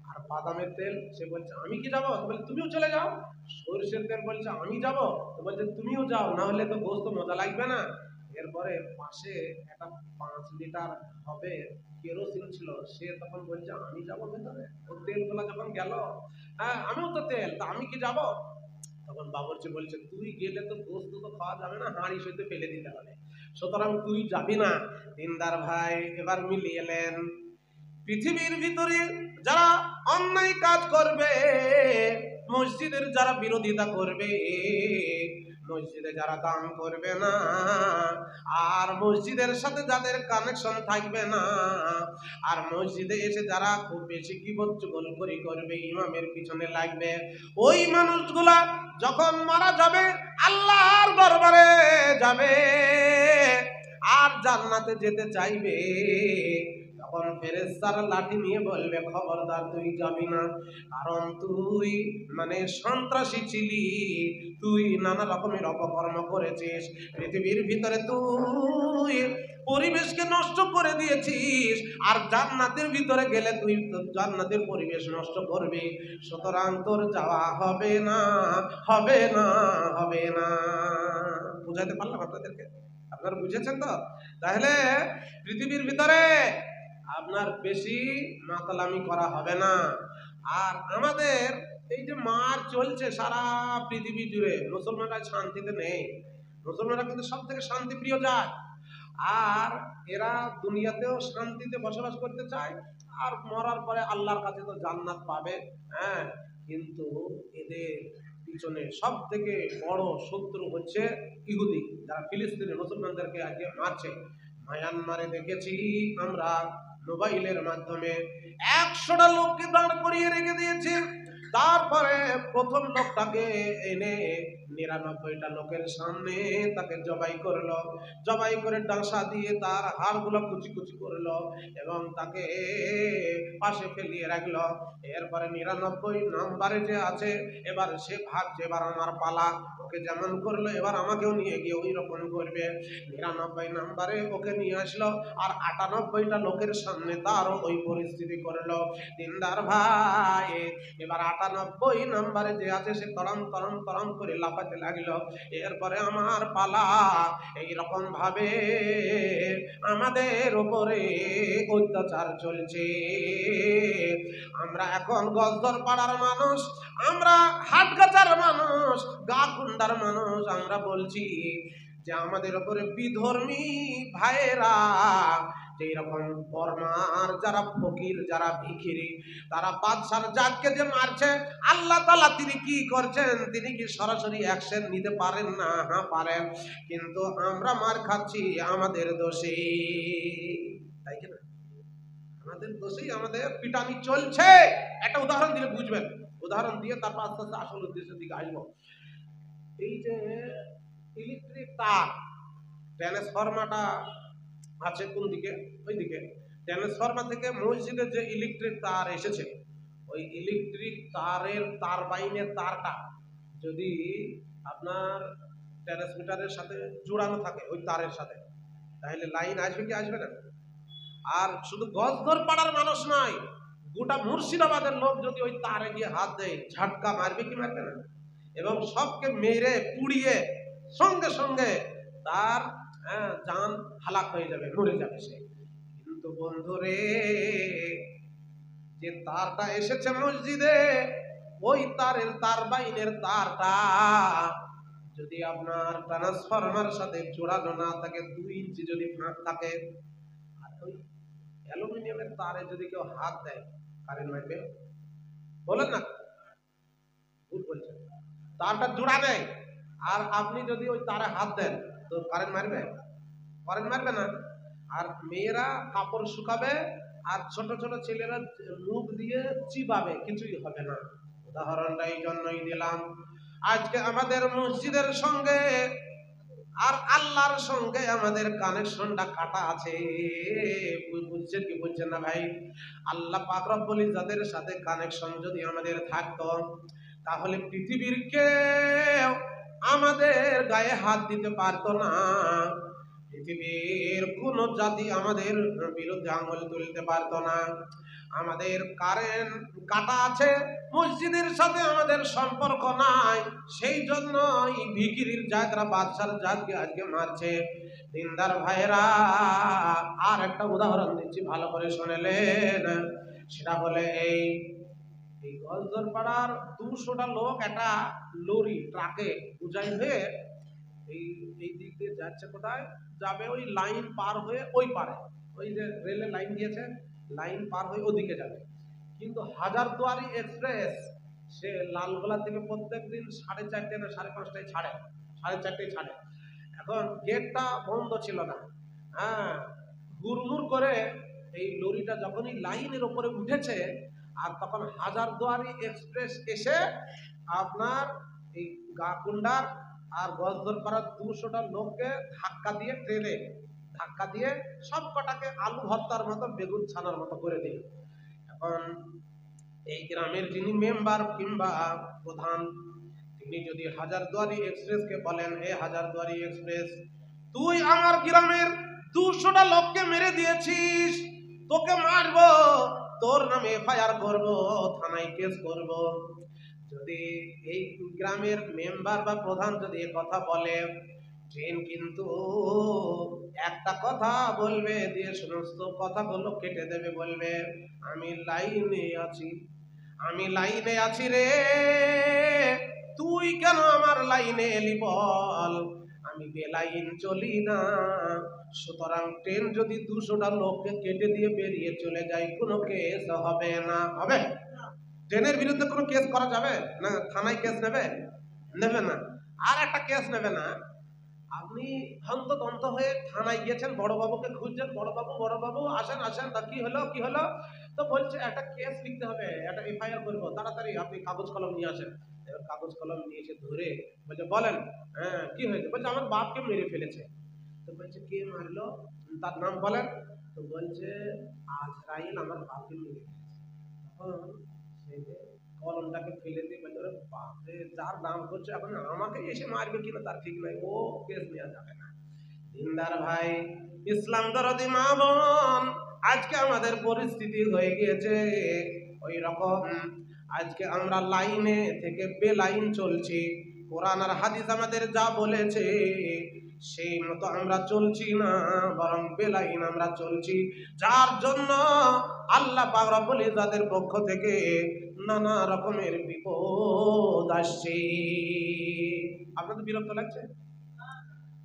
আর বাদামের তেল সে বলছে আমি কি যাবো? তো বলে তুমিও চলে যাও। সরষের তেল বলছে আমি যাবো, তো বলছে তুমিও যাও, না হলে তো গোস্ত মজা লাগবে না। এরপরে পাশে একটা 5 লিটার হবে কেরোসিন ছিল, সে তখন বলছে আমি যাবো ভেতরে, ও তেলগুলো যখন গেল, হ্যাঁ আমিও তো তেল, তা আমি কি যাবো? তখন বাবুর্চি বলছে তুই গেলে তো গোস্ত তো খাওয়া যাবে না, হাঁড়ি সইতে ফেলে দিতে হবে, সুতরাং তুই যাবি না। দিনদার ভাই এবার মিলিয়ে এলেন, পৃথিবীর ভিতরে যারা অন্যায় কাজ করবে, মসজিদের যারা বিরোধিতা করবে, মসজিদে যারা দান করবে না, আর মসজিদের সাথে যাদের কানেকশন থাকবে না, আর মসজিদে এসে যারা খুব বেশি গীবত চুগলখড়ি করবে, ইমামের পিছনে লাগবে, ওই মানুষগুলা যখন মারা যাবে আল্লাহর দরবারে যাবে আর জান্নাতে যেতে চাইবে, তখন ফেরেশতারা লাঠি নিয়ে বলবে খবরদার তুই যাবি না, কারণ তুই মানে সন্ত্রাসী ছিলি, তুই নানা রকমের অপকর্ম করেছিস, পৃথিবীর ভিতরে তুই পরিবেশকে নষ্ট করে দিয়েছিস, আর জান্নাতের ভিতরে গেলে তুই জান্নাতের পরিবেশ নষ্ট করবি, সুতরাং তোর যাওয়া হবে না, হবে না, হবে না। বুঝাতে পারলাম আপনাদেরকে? আপনারা বুঝেছেন তো? তাহলে পৃথিবীর ভিতরে আপনার বেশি মাতালামি করা হবে না। আর আমাদের এই যে মার চলছে সারা পৃথিবী জুড়ে, মুসলমানরা শান্তিতে নেই, মুসলমানরা কিন্তু সব থেকে শান্তিপ্রিয় জাত, আর এরা দুনিয়াতেও শান্তিতে বসবাস করতে চায়, আর মরার পরে আল্লাহর কাছে তো জান্নাত পাবে। হ্যাঁ, কিন্তু এদের পিছনে সব থেকে বড় শত্রু হচ্ছে ইহুদি, যারা ফিলিস্তিনে মুসলমানদেরকে আজকে মারছে। মায়ানমারে দেখেছি আমরা মোবাইলের মাধ্যমে 100টা লোককে দাঁড় করিয়ে রেখে দিয়েছে, তারপরে প্রথম লোকটাকে এনে 99টা লোকের সামনে তাকে জবাই করলো, জবাই করে ডাঁসা দিয়ে তার হাড়গুলো কুচি কুচি করলো এবং তাকে পাশে ফেলিয়ে রাখলো। এরপরে 99 নম্বরে যে আছে, এবার সে ভাবছে এবার আমার পালা, ওকে যেমন করলো এবার আমাকেও নিয়ে গিয়ে ওই রকম করবে। 99 নম্বরে ওকে নিয়ে আসলো, আর 98টা লোকের সামনে তারও ওই পরিস্থিতি করলো। দিনদার ভাই এবার 98 নম্বরে যে আছে সে তরম তরম তরম করে লাফাতে লাগলো। এরপরে আমার পালা, এইরকম ভাবে আমাদের উপরে অত্যাচার চলছে। আমরা এখন গজদর পাড়ার মানুষ, আমরা হাটগাছার মানুষ, গাকুন্ডার মানুষ, আমরা বলছি যে আমাদের উপরে বিধর্মী ভাইয়েরা যেই রকম বর্মার যারা ফকির, যারা ভিখিরি, তারা বাদশার জাতকে যে মারছে, আল্লাহ তাআলা তিনি কি করছেন? তিনি কি সরাসরি অ্যাকশন নিতে পারেন না? হ্যাঁ পারেন, কিন্তু আমরা মার খাচ্ছি আমাদের দোষে, তাই কি না? আমাদের দোষেই আমাদের পিটানি চলছে। একটা উদাহরণ দিলে বুঝবেন, উদাহরণ দিয়ে তারপর আস্তে আস্তে আসল উদ্দেশ্যের দিকে আসবো। এই যে ইলেকট্রিক তার, ট্রান্সফরমারটা আছে কোন দিকে? ওই দিকে। ট্রান্সফরমার থেকে মসজিদের যে ইলেকট্রিক তার এসেছে, ওই ইলেকট্রিক তারের টারবাইনের তারটা যদি আপনার ট্রান্সমিটারের সাথে জোড়ানো থাকে ওই তারের সাথে, তাহলে লাইন আসবে কি আসবে না? আর শুধু গজদর পাড়ার মানুষ নয়, গোটা মুর্শিদাবাদের লোক যদি ওই তারে গিয়ে হাত দেয়, ঝাটকা মারবে কি মারবে না? এবং সবকে মেরে পুড়িয়ে সঙ্গে সঙ্গে তার জান হালাক হয়ে যাবে, মরে যাবে সে। কিন্তু বন্ধুরে, যে তারটা এসেছে মসজিদে, ওই তারের টারবাইনের তারটা যদি আপনার ট্রান্সফরমার সাথে জোড়ানো না থাকে, 2 ইঞ্চি যদি ফাঁক থাকে, আর ওই অ্যালুমিনিয়ামের তারে যদি কেউ হাত দেয়, কারেন্ট মারবে? বলেন না, ভুল বলছেন। তারটা জোড়া দেয় আর আপনি যদি ওই তারে হাত দেন, তো কারেন্ট মারবে? কারেন্ট মারবে না। আর মেয়েরা কাপড় শুকাবে, আর ছোট ছোট ছেলেরা মুখ দিয়ে চিবাবে, কিছুই হবে না। উদাহরণটা এই জন্যই দিলাম, আজকে আমাদের মসজিদের সঙ্গে আর আল্লাহর সঙ্গে আমাদের কানেকশনটা কাটা আছে। বুঝছেন কি বুঝছেন না ভাই? আল্লাহ পাক রব্বুল ইজ্জাতের সাথে কানেকশন যদি আমাদের থাকতো, তাহলে পৃথিবীর কেউ আমাদের গায়ে হাত দিতে পারতো না। পৃথিবীর কোন জাতি আমাদের বিরুদ্ধে আঙুল তুলতে পারতো না। আমাদের কারেন্ট কাটা আছে, মসজিদের সাথে আমাদের সম্পর্ক নাই, সেই জন্য এই ভিখিরির জাতরা বাদশার জাতকে আজকে মারছে। দিনদার ভাইরা, আর একটা উদাহরণ দিচ্ছি, ভালো করে শুনেলেন। সেটা হলে এই গজদর পাড়ার 200টা লোক একটা লরি ট্রাকে বুঝাই হয়ে এই এই দিক দিয়ে যাচ্ছে। কোথায় যাবে? ওই লাইন পার হয়ে ওই পারে, ওই যে রেলের লাইন দিয়েছে, লাইন পার হয়ে ওদিকে যাবে। কিন্তু হাজারদুয়ারি এক্সপ্রেস সে লালগোলা থেকে প্রত্যেকদিন 4:30 না 5:30টায় ছাড়ে, 4:30টায় ছাড়ে। এখন গেটটা বন্ধ ছিল না, হ্যাঁ, হুড়মুড় করে এই লরিটা যখনই লাইনের উপরে উঠেছে, আর তখন হাজারদুয়ারি এক্সপ্রেস এসে আপনার এই গাকুন্ডার আর গজদরপাড়ার 200টা লোককে ধাক্কা দিয়ে, ট্রেনে ধাক্কা দিয়ে সব কটাকে আলু ভর্তার মতো, বেগুন ছানার মতো করে দিল। এখন এই গ্রামের যিনি মেম্বার কিংবা প্রধান, তিনি যদি হাজারদুয়ারি এক্সপ্রেসকে বলেন, এ হাজারদুয়ারি এক্সপ্রেস, তুই আমার গ্রামের 200টা লোককে মেরে দিয়েছিস, তোকে মারবো, তোর নামে এফআইআর করব, থানায় কেস করব। যদি এই গ্রামের মেম্বার বা প্রধান যদি এ কথা বলে, ট্রেন কিন্তু একটা কথা বলবে, দিয়ে সমস্ত কথাগুলো কেটে দেবে, বলবে আমি লাইনে আছি, আমি লাইনে আছি রে, তুই কেন আমার লাইনে এলি বল, আমি বেলাইন চলি না। সুতরাং ট্রেন যদি 200টা লোককে কেটে দিয়ে বেরিয়ে চলে যায়, কোনো কেস হবে না। হবে? ট্রেনের বিরুদ্ধে কোনো কেস করা যাবে না? থানায় কেস নেবে? নেবে না। আর একটা কেস নেবে না, আপনি হন্তদন্ত হয়ে থানায় গিয়েছেন, বড়বাবুকে খুঁজছেন, বড়বাবু আসেন আসেন, তা কি হলো কি হলো? তো বলছে একটা কেস লিখতে হবে, একটা এফআইআর করবো, তাড়াতাড়ি আপনি কাগজ কলম নিয়ে আসেন। কাগজ কলম নিয়ে এসে ধরে বলছে, বলেন হ্যাঁ কি হয়েছে? বলছে আমার বাপকে মেরে ফেলেছে। তো বলছে কে মারলো, তার নাম বলেন। তো বলছে আজরাইল আমার বাপকে মেরে ফেলেছে। তখন সেই যে কলমটাকে ফেলে দিয়ে বলছে, ওরে বাপরে, যার নাম করছে এখন আমাকে এসে মারবে কিনা তার ঠিক নাই, ও কেস নেওয়া যাবে না। দিনদার ভাই, ইসলাম দরদি মা বোন, আজকে আমাদের পরিস্থিতি হয়ে গিয়েছে ওই রকম। আজকে আমরা লাইনে থেকে বেলাইন চলছি। কোরআন আর হাদিস আমাদের যা বলেছে সেই মতো আমরা চলছি না, বরং বেলাইন আমরা চলছি, যার জন্য আল্লাহ পাক রব্বুল ইজ্জাতের পক্ষ থেকে নানা রকমের বিপদ আসছে। আপনাদের বিরক্ত লাগছে?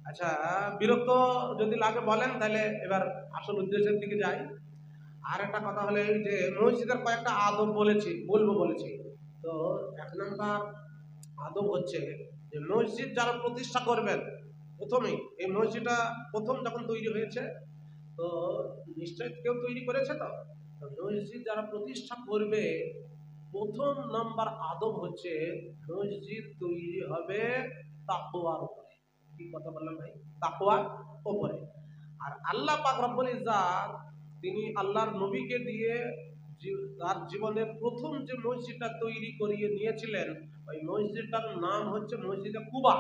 আচ্ছা, বিরক্ত যদি লাগে বলেন, তাহলে এবার আসল উদ্দেশ্যের দিকে যাই। আর একটা কথা হলো এই যে মসজিদের কয়েকটা আদব বলবো বলেছি। তো 1 নম্বর আদব হচ্ছে যে মসজিদ যারা প্রতিষ্ঠা করবেন, প্রথমেই এই মসজিদটা প্রথম যখন তৈরি হয়েছে, তো নিশ্চয় কেউ তৈরি করেছে। তো তো মসজিদ যারা প্রতিষ্ঠা করবে, প্রথম নাম্বার আদব হচ্ছে মসজিদ তৈরি হবে তাকওয়ার উপরে। কি কথা বললাম ভাই? তাকওয়ার উপরে। আর আল্লাহ পাক রব্বুল ইজ্জাত তিনি আল্লাহর নবীকে দিয়ে তার জীবনের প্রথম যে মসজিদটা তৈরি করিয়ে নিয়েছিলেন, ওই মসজিদটার নাম হচ্ছে মসজিদে কুবা।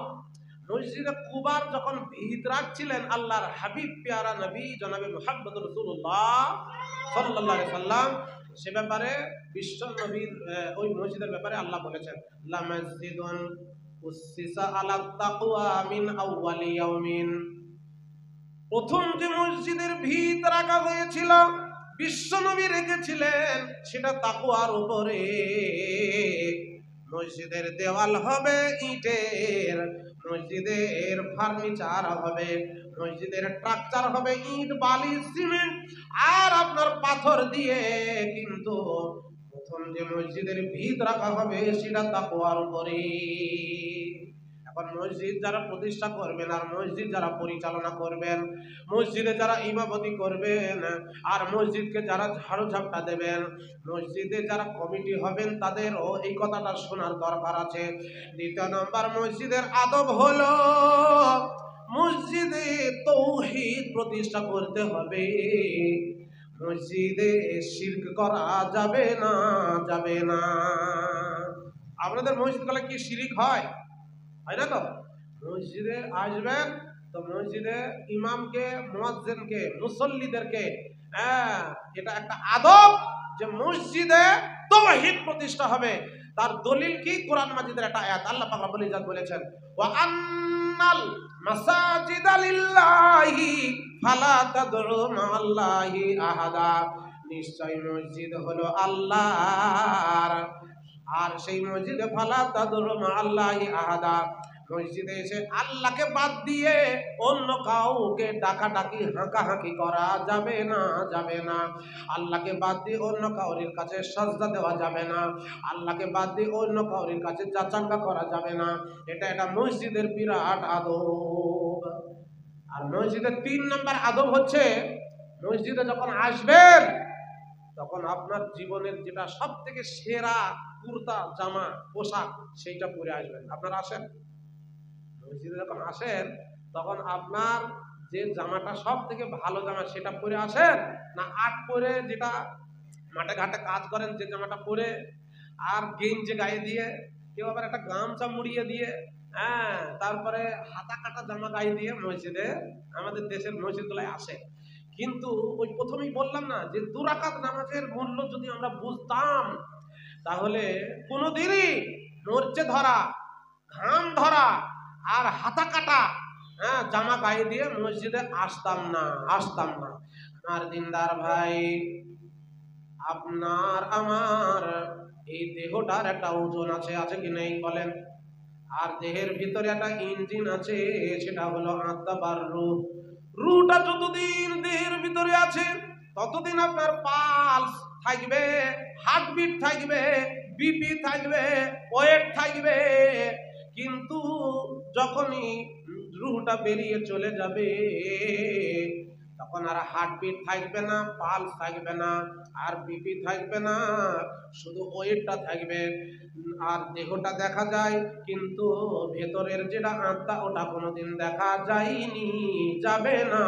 মসজিদে কুবার যখন ভিত রাখছিলেন আল্লাহর হাবিব পেয়ারা নবী জনাবে মুহাম্মদ রাসূলুল্লাহ সাল্লাল্লাহু আলাইহি সাল্লাম, সে ব্যাপারে বিশ্ব নবীর ওই মসজিদের ব্যাপারে আল্লাহ বলেছেন, লা মসজিদুন উসসিসা আলা তাকওয়া মিন আউয়ালি ইয়াউমিন। প্রথম যে মসজিদের ভিত রাখা হয়েছিল, বিশ্ব নবী রেখেছিলেন, সেটা তাকওয়ার উপরে। মসজিদের দেওয়াল হবে ইটের, মসজিদের ফার্নিচার হবে, মসজিদের স্ট্রাকচার হবে ইট, বালি, সিমেন্ট আর আপনার পাথর দিয়ে। কিন্তু প্রথম যে মসজিদের ভিত রাখা হবে সেটা তাকওয়ার উপরে। এখন মসজিদ যারা প্রতিষ্ঠা করবেন আর মসজিদ যারা পরিচালনা করবেন, মসজিদে যারা ইমামতি করবেন আর মসজিদকে যারা ঝাড়ু ঝাপটা দেবেন, মসজিদে যারা কমিটি হবেন, তাদেরও এই কথাটা শোনার দরকার আছে। 2 নম্বর মসজিদের আদব হলো মসজিদে তাওহীদ প্রতিষ্ঠা করতে হবে। মসজিদে শিরক করা যাবে না, যাবে না। আপনাদের মসজিদগুলো কি শিরিক হয়? হয় না তো? মসজিদে আসবেন তো মসজিদে ইমামকে, মুয়াজ্জিনকে, মুসল্লিদেরকে, এটা একটা আদব যে মসজিদে তাওহীদ প্রতিষ্ঠা হবে। তার দলিল কি? কোরআন মাজিদের একটা আয়াত। আল্লাহ পাক রব্বুল ইজ্জাত বলেছেন, ওয়া আন্নাল মাসাজিদা লিল্লাহি ফালা তাদউ মাআল্লাহি আহাদা। নিশ্চয় মসজিদ হলো আল্লাহর, আর সেই মসজিদে ফালা তাদউ মাআল্লাহি আহাদা, মসজিদে এসে আল্লাহকে বাদ দিয়ে অন্য কাউকে ডাকাডাকি হাঁকাহাঁকি করা যাবে না, যাবে না। আল্লাহকে বাদ দিয়ে অন্য কাউরির কাছে সাজদা দেওয়া যাবে না, আল্লাহকে বাদ দিয়ে অন্য কাউরির কাছে যাচাঙ্গা করা যাবে না। এটা মসজিদের বিরাট আদব। আর মসজিদের 3 নম্বর আদব হচ্ছে মসজিদে যখন আসবেন তখন আপনার জীবনের যেটা সব থেকে সেরা কুর্তা জামা পোশাক সেইটা পরে আসবেন। আপনারা আসেন মসজিদে যখন আসেন তখন আপনার যে জামাটা সব থেকে ভালো জামা সেটা পরে আসেন, না আট পরে যেটা মাঠে ঘাটে কাজ করেন যে জামাটা পরে, আর গেঞ্জি গায়ে দিয়ে, কেউ আবার একটা গামছা মুড়িয়ে দিয়ে, তারপরে হাতা কাটা জামা গায়ে দিয়ে মসজিদে আমাদের দেশের মসজিদগুলোয় আসে। কিন্তু ওই প্রথমেই বললাম না যে 2 রাকাত নামাজের মূল্য যদি আমরা বুঝতাম, তাহলে কোনোদিনই মরচে ধরা, ঘাম ধরা আর হাতা কাটা জামা গায়ে দিয়ে মসজিদে আসতাম না। আমার দিনদার ভাই, আপনার আমার এই দেহটার একটা ওজন আছে, আছে কি নেই বলেন? আর দেহের ভিতরে একটা ইঞ্জিন আছে, সেটা হলো আত্মা বা রূহ। রূহটা যতদিন দেহের ভিতরে আছে ততদিন আপনার পালস থাকবে, হার্টবিট থাকবে, বিপি থাকবে, ওয়েট থাকবে। কিন্তু যখনই রূহটা বেরিয়ে চলে যাবে তখন আর হার্টবিট থাকবে না, পালস থাকবে না, আর বিপি থাকবে না, শুধু ওয়েটটা থাকবে। আর দেহটা দেখা যায় কিন্তু ভেতরের যেটা আত্মা ওটা কোনোদিন দেখা যায়নি, যাবে না,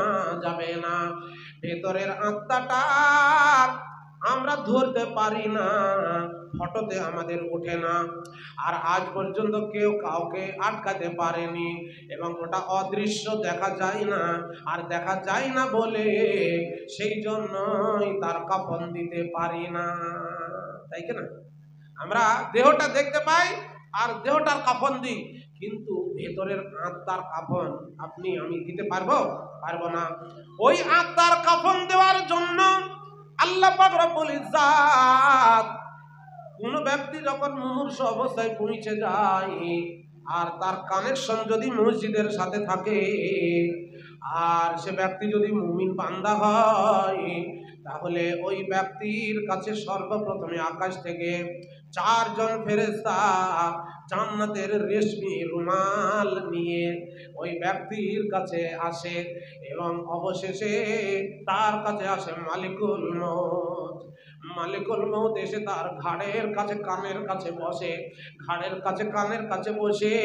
যাবে না। ভেতরের আত্মাটা আমরা ধরতে পারি না, ফটোতে আমাদের ওঠে না, আর আজ পর্যন্ত কেউ কাউকে আটকাতে পারেনি, এবং ওটা অদৃশ্য, দেখা যায় না। আর দেখা যায় না বলে সেই জন্যই তার কাফন দিতে পারি না, তাই কি না? আমরা দেহটা দেখতে পাই আর দেহটার কাফন দিই, কিন্তু ভেতরের আত্মার কাফন আপনি আমি দিতে পারবো না। ওই আত্মার কাফন দেওয়ার জন্য আল্লাহ পাক রব্বুল ইজ্জাত কোন ব্যক্তি যখন মুমূর্ষু অবস্থায় পৌঁছে যায়, আর তার কানেকশন যদি মসজিদের সাথে থাকে, আর সে ব্যক্তি যদি মুমিন বান্দা হয়, তাহলে ওই ব্যক্তির কাছে সর্বপ্রথমে আকাশ থেকে 4 জন ফেরেশতা জান্নাতের রেশমি রুমাল নিয়ে ওই ব্যক্তির কাছে আসে, এবং অবশেষে তার কাছে আসে মালিকুল মউত। মালিকুল মউত এসে তার ঘাড়ের কাছে কানের কাছে বসে, ঘাড়ের কাছে কানের কাছে বসে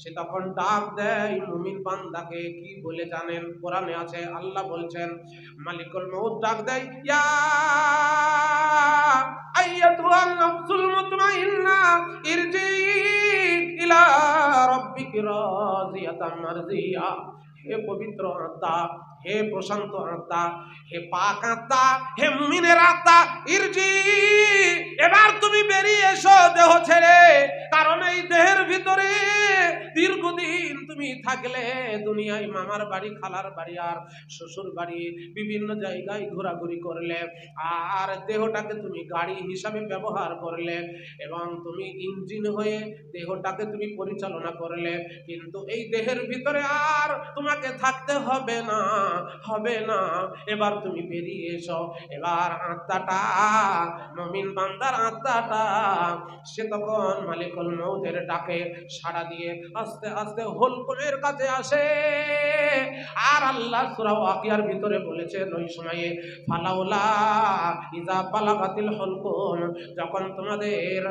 সে তখন ডাক দেয় মুমিন বান্দাকে। কি বলে জানেন? কোরআনে আছে, আল্লাহ বলছেন মালিকুল মউত ডাক দেয়, ইয়া আইয়াতুহান নাফসুল মুতমাইন্না ইরজি ইলা রাব্বিকি রাদিয়াতাম মারদিয়া। হে পবিত্র আত্মা, হে প্রশান্ত আত্মা, হে পাক আত্মা, হে মুমিনের আত্মা, ইরজি, এবার তুমি বেরিয়ে এসো দেহ ছেড়ে। কারণ এই দেহের ভিতরে দীর্ঘদিন তুমি থাকলে, দুনিয়ায় মামার বাড়ি, খালার বাড়ি আর শ্বশুর বাড়ি বিভিন্ন জায়গায় ঘোরাঘুরি করলে, আর দেহটাকে তুমি গাড়ি হিসাবে ব্যবহার করলে, এবং তুমি ইঞ্জিন হয়ে দেহটাকে তুমি পরিচালনা করলে, কিন্তু এই দেহের ভিতরে আর তোমাকে থাকতে হবে না, হবে না। এবার তুমি বেরিয়ে এসো। এবার আত্মাটা, মুমিন বান্দার আত্মাটা, সে তখন মালিকুল মউতের ডাকে সাড়া দিয়ে আস্তে আস্তে হুলকুমের কাছে আসে। আর আল্লাহ সূরা ওয়াকিয়ার ভিতরে বলেছেন ওই সময়ে, ফালাউলা ইযা বালাগাতিল হুলকুম, যখন তোমাদের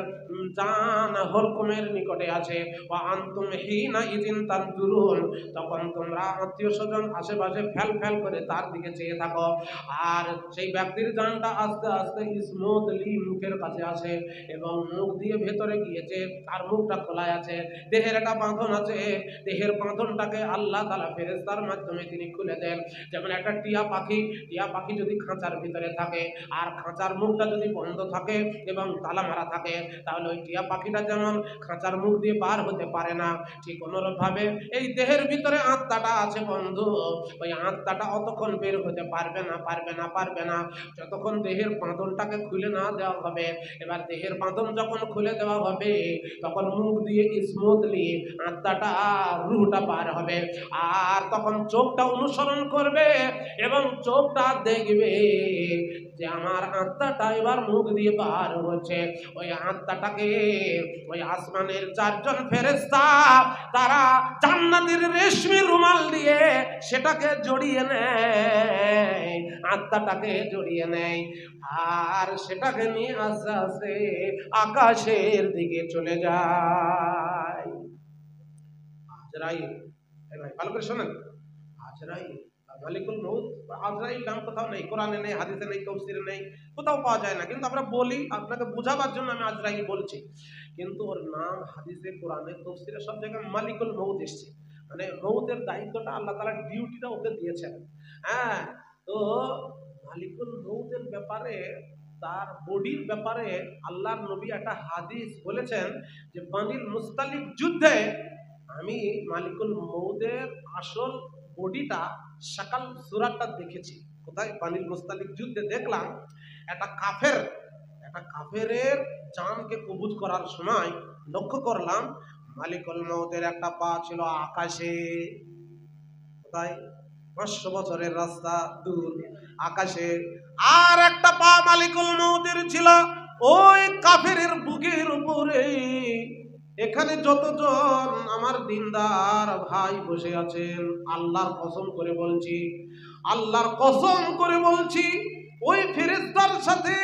জান হুলকুমের নিকটে আসে, ওয়া আনতুম হিনা ইযিন তানজুরুন, তখন তোমরা আত্মীয় স্বজন আশেপাশে ফেল ফেল করে তার দিকে চেয়ে থাকো, আর সেই ব্যক্তির জানটা আস্তে আস্তে স্মুথলি মুখের কাছে আসে, এবং মুখ দিয়ে ভেতরে গিয়েছে, তার মুখটা খোলা আছে, দেহের একটা বাঁধন আছে, দেহের বাঁধনটাকে আল্লাহ তাআলা ফেরেশতার মাধ্যমে তিনি খুলে দেন। যেমন একটা টিয়া পাখি যদি খাঁচার ভিতরে থাকে, আর খাঁচার মুখটা যদি বন্ধ থাকে এবং তালা মারা থাকে, তাহলে ওই টিয়া পাখিটা যেমন খাঁচার মুখ দিয়ে পার হতে পারে না, ঠিক অনুরূপভাবে এই দেহের ভিতরে আত্মাটা আছে বন্ধু, ওই আত্মাটা অতক্ষণ বের হতে পারবে না যতক্ষণ দেহের বাঁধনটাকে খুলে না দেওয়া হবে। এবার দেহের বাঁধন যখন খুলে দেওয়া হবে, তখন মুখ দিয়ে স্মুথলি আত্মাটা, রুহটা পার হবে, আর তখন চোখটা অনুসরণ করবে এবং চোখটা দেখবে যে আমার আত্মাটা এবার মুখ দিয়ে পার হচ্ছে। ওই আত্মাটাকে ওই আসমানের 4 জন ফেরেশতা তারা জান্নাতের রেশমি রুমাল দিয়ে সেটাকে জড়িয়ে নেয়, আত্মাটাকে জড়িয়ে নেয়, আর সেটাকে নিয়ে আস্তে আস্তে আকাশের দিকে চলে যায়। আজরাইল, ভাই ভালো করে শোনেন, আজরাইল মালিকুল মউত, আজরাইল নাম কোথাও নেই, কোরআনে নেই, হাদিসে নেই, তাফসীরে নেই, কোথাও পাওয়া যায় না, কিন্তু আমরা বলি আপনাকে বোঝাবার জন্য আমি আজরাইল বলছি, কিন্তু ওর নাম হাদিসে, কোরআনে, তাফসীরে সব জায়গায় মালিকুল মউত এসেছে। মানে মউতের দায়িত্বটা আল্লাহ তাআলা, ডিউটিটা ওকে দিয়েছেন। হ্যাঁ, তো মালিকুল মউতের ব্যাপারে, তার বডির ব্যাপারে আল্লাহর নবী একটা হাদিস বলেছেন যে বানিল মুস্তালিক যুদ্ধে আমি মালিকুল মউতের আসল বডিটা, শাকাল সুরাতটা দেখেছি। কোথায়? বানিল মুস্তালিক যুদ্ধে দেখলাম একটা কাফেরের জানকে কবুজ করার সময় লক্ষ্য করলাম মালিকুল মউতের একটা পা ছিল আকাশে। কোথায়? 500 বছরের রাস্তা দূর, আকাশে। আর একটা পা মালিকুল মউতের ছিল ওই কাফেরের বুকের উপরে। এখানে যতজন আমার দিনদার ভাই বসে আছেন, আল্লাহর কসম করে বলছি, ওই ফেরেশতার সাথে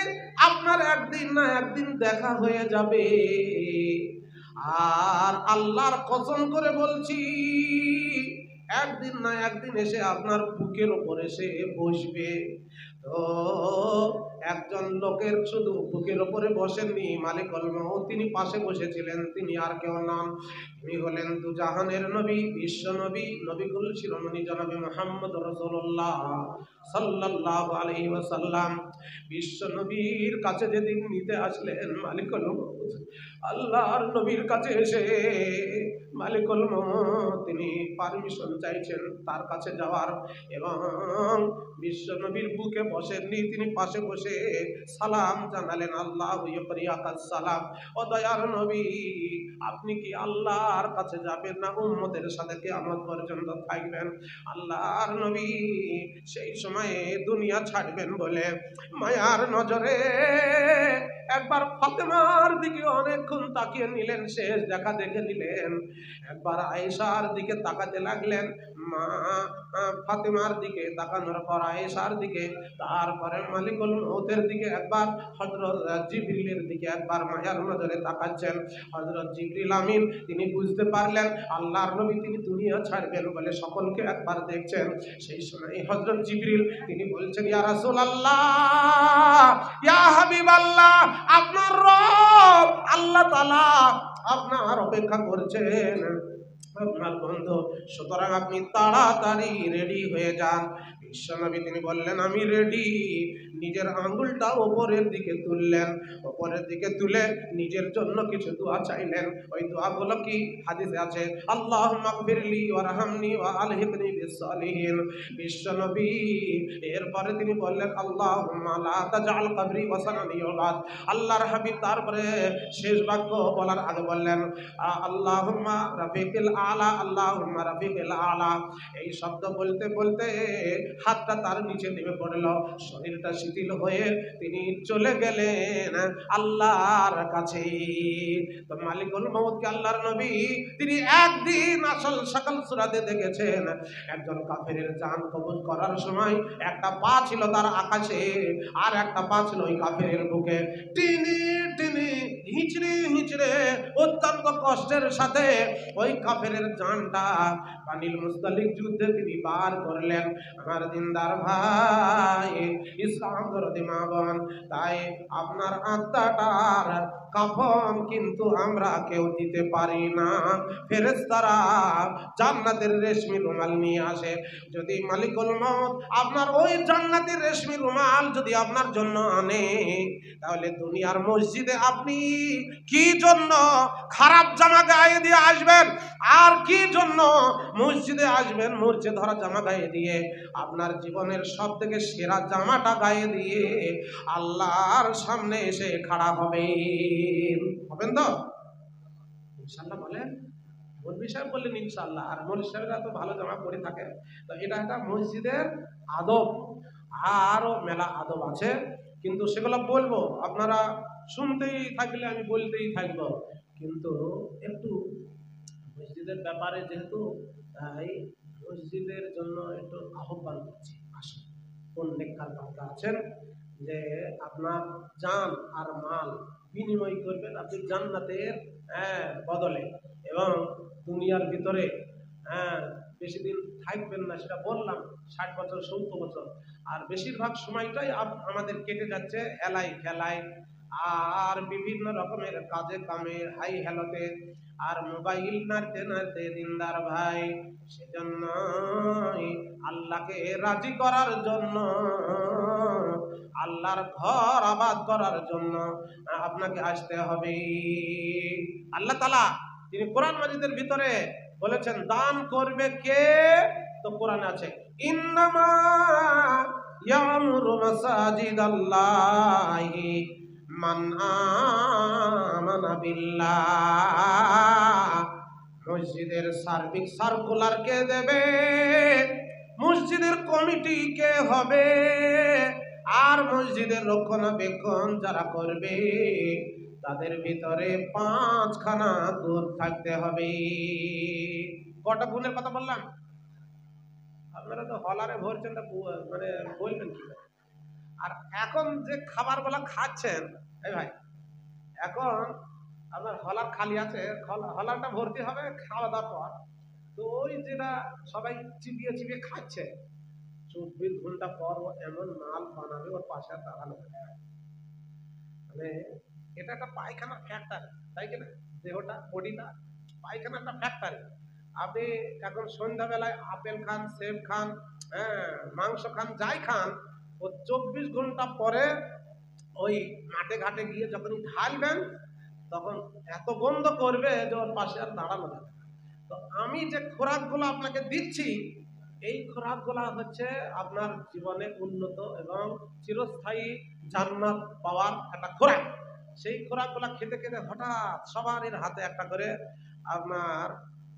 আপনার একদিন না একদিন দেখা হয়ে যাবে। আর আল্লাহর কসম করে বলছি, একদিন না একদিন এসে আপনার বুকের উপর এসে বসবে। তো একজন লোকের শুধু বুকের উপরে বসেননি মালিকুল মউত, তিনি পাশে বসেছিলেন। তিনি আর কেউ নন, তিনি হলেন দুজাহানের নবী, বিশ্ব নবী, নবীকুল শিরোমণি জনাবে মুহাম্মদ রাসূলুল্লাহ সাল্লাল্লাহু আলাইহি ওয়াসাল্লাম। বিশ্ব নবীর কাছে যেদিন নিতে আসলেন মালিকুল মউত, আল্লাহর নবীর কাছে এসে মালিকুল মউত তিনি পারমিশন চাইছেন তার কাছে যাওয়ার, এবং বিশ্ব নবীর বুকে বসেননি, তিনি পাশে বসে সালাম জানালেন, আল্লাহু ইয়াকরিয়াকাস সালাম। ও দয়ার নবী, আপনি কি আল্লাহর কাছে যাবেন না উম্মতের সাথে কিয়ামত পর্যন্ত থাকবেন? আল্লাহর নবী সেই সময়ে দুনিয়া ছাড়বেন বলে মায়ার নজরে একবার ফাতেমার দিকে অনেকক্ষণ তাকিয়ে নিলেন, শেষ দেখা দেখে নিলেন। একবার আয়েশার দিকে তাকাতে লাগলেন, মা ফাতেমার দিকে তাকানোর পর আয়েশার দিকে, তারপরে মালিকুল মউতের দিকে একবার, হযরত জিবরিলের দিকে একবার মায়ার নজরে তাকাচ্ছেন। হযরত জিবরিল আমিন তিনি বুঝতে পারলেন আল্লাহর নবী তিনি দুনিয়া ছাড়বেন বলে সকলকে একবার দেখছেন। সেই সময় হযরত জিবরিল তিনি বলছেন, ইয়া রাসূলুল্লাহ, ইয়া হাবিবাল্লাহ, আপনার রব আল্লাহ তাআলা আপনার অপেক্ষা করছেন, আপনার বন্ধু, সুতরাং আপনি তাড়াতাড়ি রেডি হয়ে যান। বিশ্বনবী তিনি বললেন, আমি রেডি। নিজের আঙ্গুলটা ওপরের দিকে তুললেন, ওপরের দিকে তুলে নিজের জন্য কিছু দোয়া চাইলেন। ওই দোয়াগুলো কি হাদিসে আছে, আল্লাহুম্মা গফিরলি ওয়ারহামনি ওয়া আলহিকনি বিসসালিহিন। বিশ্বনবী এরপরে তিনি বললেন, আল্লাহুম্মা লা তাজআল কবরি ওয়াসানান ইউবাদ। আল্লাহর হাবিব তারপরে শেষ বাক্য বলার আগে বললেন, আল্লাহুম্মা রাফিকিল আলা, আল্লাহুম্মা রাফিকিল আলা। এই শব্দ বলতে বলতে হাতটা তার নিচে নেমে পড়ল, শরীরটা শিথিল হয়ে তিনি চলে গেলেন আল্লাহর কাছে। তো মালিকুল মউতকে আল্লাহর নবী তিনি একদিন আসল সকল সূরাতে দেখেছেন। একজন কাফেরের জান কবজ করার সময় একটা পা ছিল তার আকাশে, আর একটা পা ছিল ওই কাফেরের বুকে। তিনি তিনি হিচড়ে হিচড়ে অত্যন্ত কষ্টের সাথে ওই কাফেরের জানটা বানিল মুস্তালিক যুদ্ধে তিনি বার করলেন। আমার দিনদার ভাই, ইসলাম দরদি মা বোন, তাই আপনার আত্মাটার কাফন কিন্তু আমরা কেউ দিতে পারি না। ফেরেশতারা জান্নাতের রেশমি রুমাল নিয়ে আসে। যদি মালিকুল মউত আপনার ওই জান্নাতের রেশমি রুমাল যদি আপনার জন্য আনে, তাহলে দুনিয়ার মসজিদে আপনি কি জন্য খারাপ জামা গায়ে দিয়ে আসবেন, আর কি জন্য মসজিদে আসবেন মরচে ধরা জামা গায়ে দিয়ে? আপনার জীবনের সব থেকে সেরা জামাটা গায়ে দিয়ে আল্লাহর সামনে এসে খাড়া হবেন তো ইনশাআল্লাহ? বলেন। মৌলভী সাহেব বললেন ইনশাআল্লাহ, আর মৌলভী সাহেবরা তো ভালো জামা পরে থাকে। তো এটা একটা মসজিদের আদব, আরো মেলা আদব আছে, কিন্তু সেগুলো বলবো, আপনারা শুনতেই থাকলে আমি বলতেই থাকবো। কিন্তু একটু মসজিদের ব্যাপারে যেহেতু, তাই মসজিদের জন্য একটু আহ্বান করছি, আসুন। কোন নেককার বান্দা আছেন যে আপনার জান আর মাল বিনিময় করবেন আপনি জান্নাতের বদলে, এবং দুনিয়ার ভিতরে বেশি দিন থাকবেন না, সেটা বললাম 60 বছর 70 বছর, আর বেশিরভাগ সময়টাই আমাদের কেটে যাচ্ছে হেলাই খেলায় আর বিভিন্ন রকমের কাজে কামে হাই হেলোতে আর মোবাইল নাড়তে নাড়তে। দিনদার ভাই, সেজন্য আল্লাহকে রাজি করার জন্য, আল্লাহর ঘর আবাদ করার জন্য আপনাকে আসতে হবে। আল্লাহ তাআলা তিনি কোরআন মাজিদের ভিতরে বলেছেন দান করবে কে? তো কোরআনে আছে, ইন্নামা ইয়ামুরু মাসাজিদাল্লাহি মান আমানা বিল্লাহ। মসজিদের সার্বিক সার্কুলার কে দেবে? মসজিদের কমিটি কে হবে? আর মসজিদের রক্ষণাবেক্ষণ যারা করবে তাদের ভিতরে 5খানা গুণ থাকতে হবে। কটা গুণের কথা বললাম? আপনারা তো হলারে ভরছেন, মানে বলবেন কি? আর এখন যে খাবারগুলো খাচ্ছেন, এই ভাই, এখন আপনার হলার খালি আছে, হলারটা ভর্তি হবে খাওয়া দাওয়ার পর, তো ওই যেটা সবাই চিবিয়ে চিবিয়ে খাচ্ছে, 24 ঘন্টা পর ও এমন মাল বানাবে ওর পাশে দাঁড়ানো, মানে এটা একটা পায়খানা ফ্যাক্টরি, তাই কিনা? দেহটা, বডিটা পায়খানা একটা ফ্যাক্টরি। আপনি এখন সন্ধ্যাবেলায় আপেল খান, সেব খান, মাংস খান, যাই খান, ও 24 ঘন্টা পরে ওই মাঠে ঘাটে গিয়ে যখন ঢালবেন তখন এত গন্ধ করবে যে ওর পাশে আর দাঁড়ানো যাবে। তো আমি যে খোরাকগুলো আপনাকে দিচ্ছি, এই খোরাকগুলা হচ্ছে আপনার জীবনে উন্নত এবং চিরস্থায়ী জান্নাত পাওয়ার একটা খোরাক। সেই খোরাকগুলা খেতে খেতে হঠাৎ সবারই হাতে একটা করে আপনার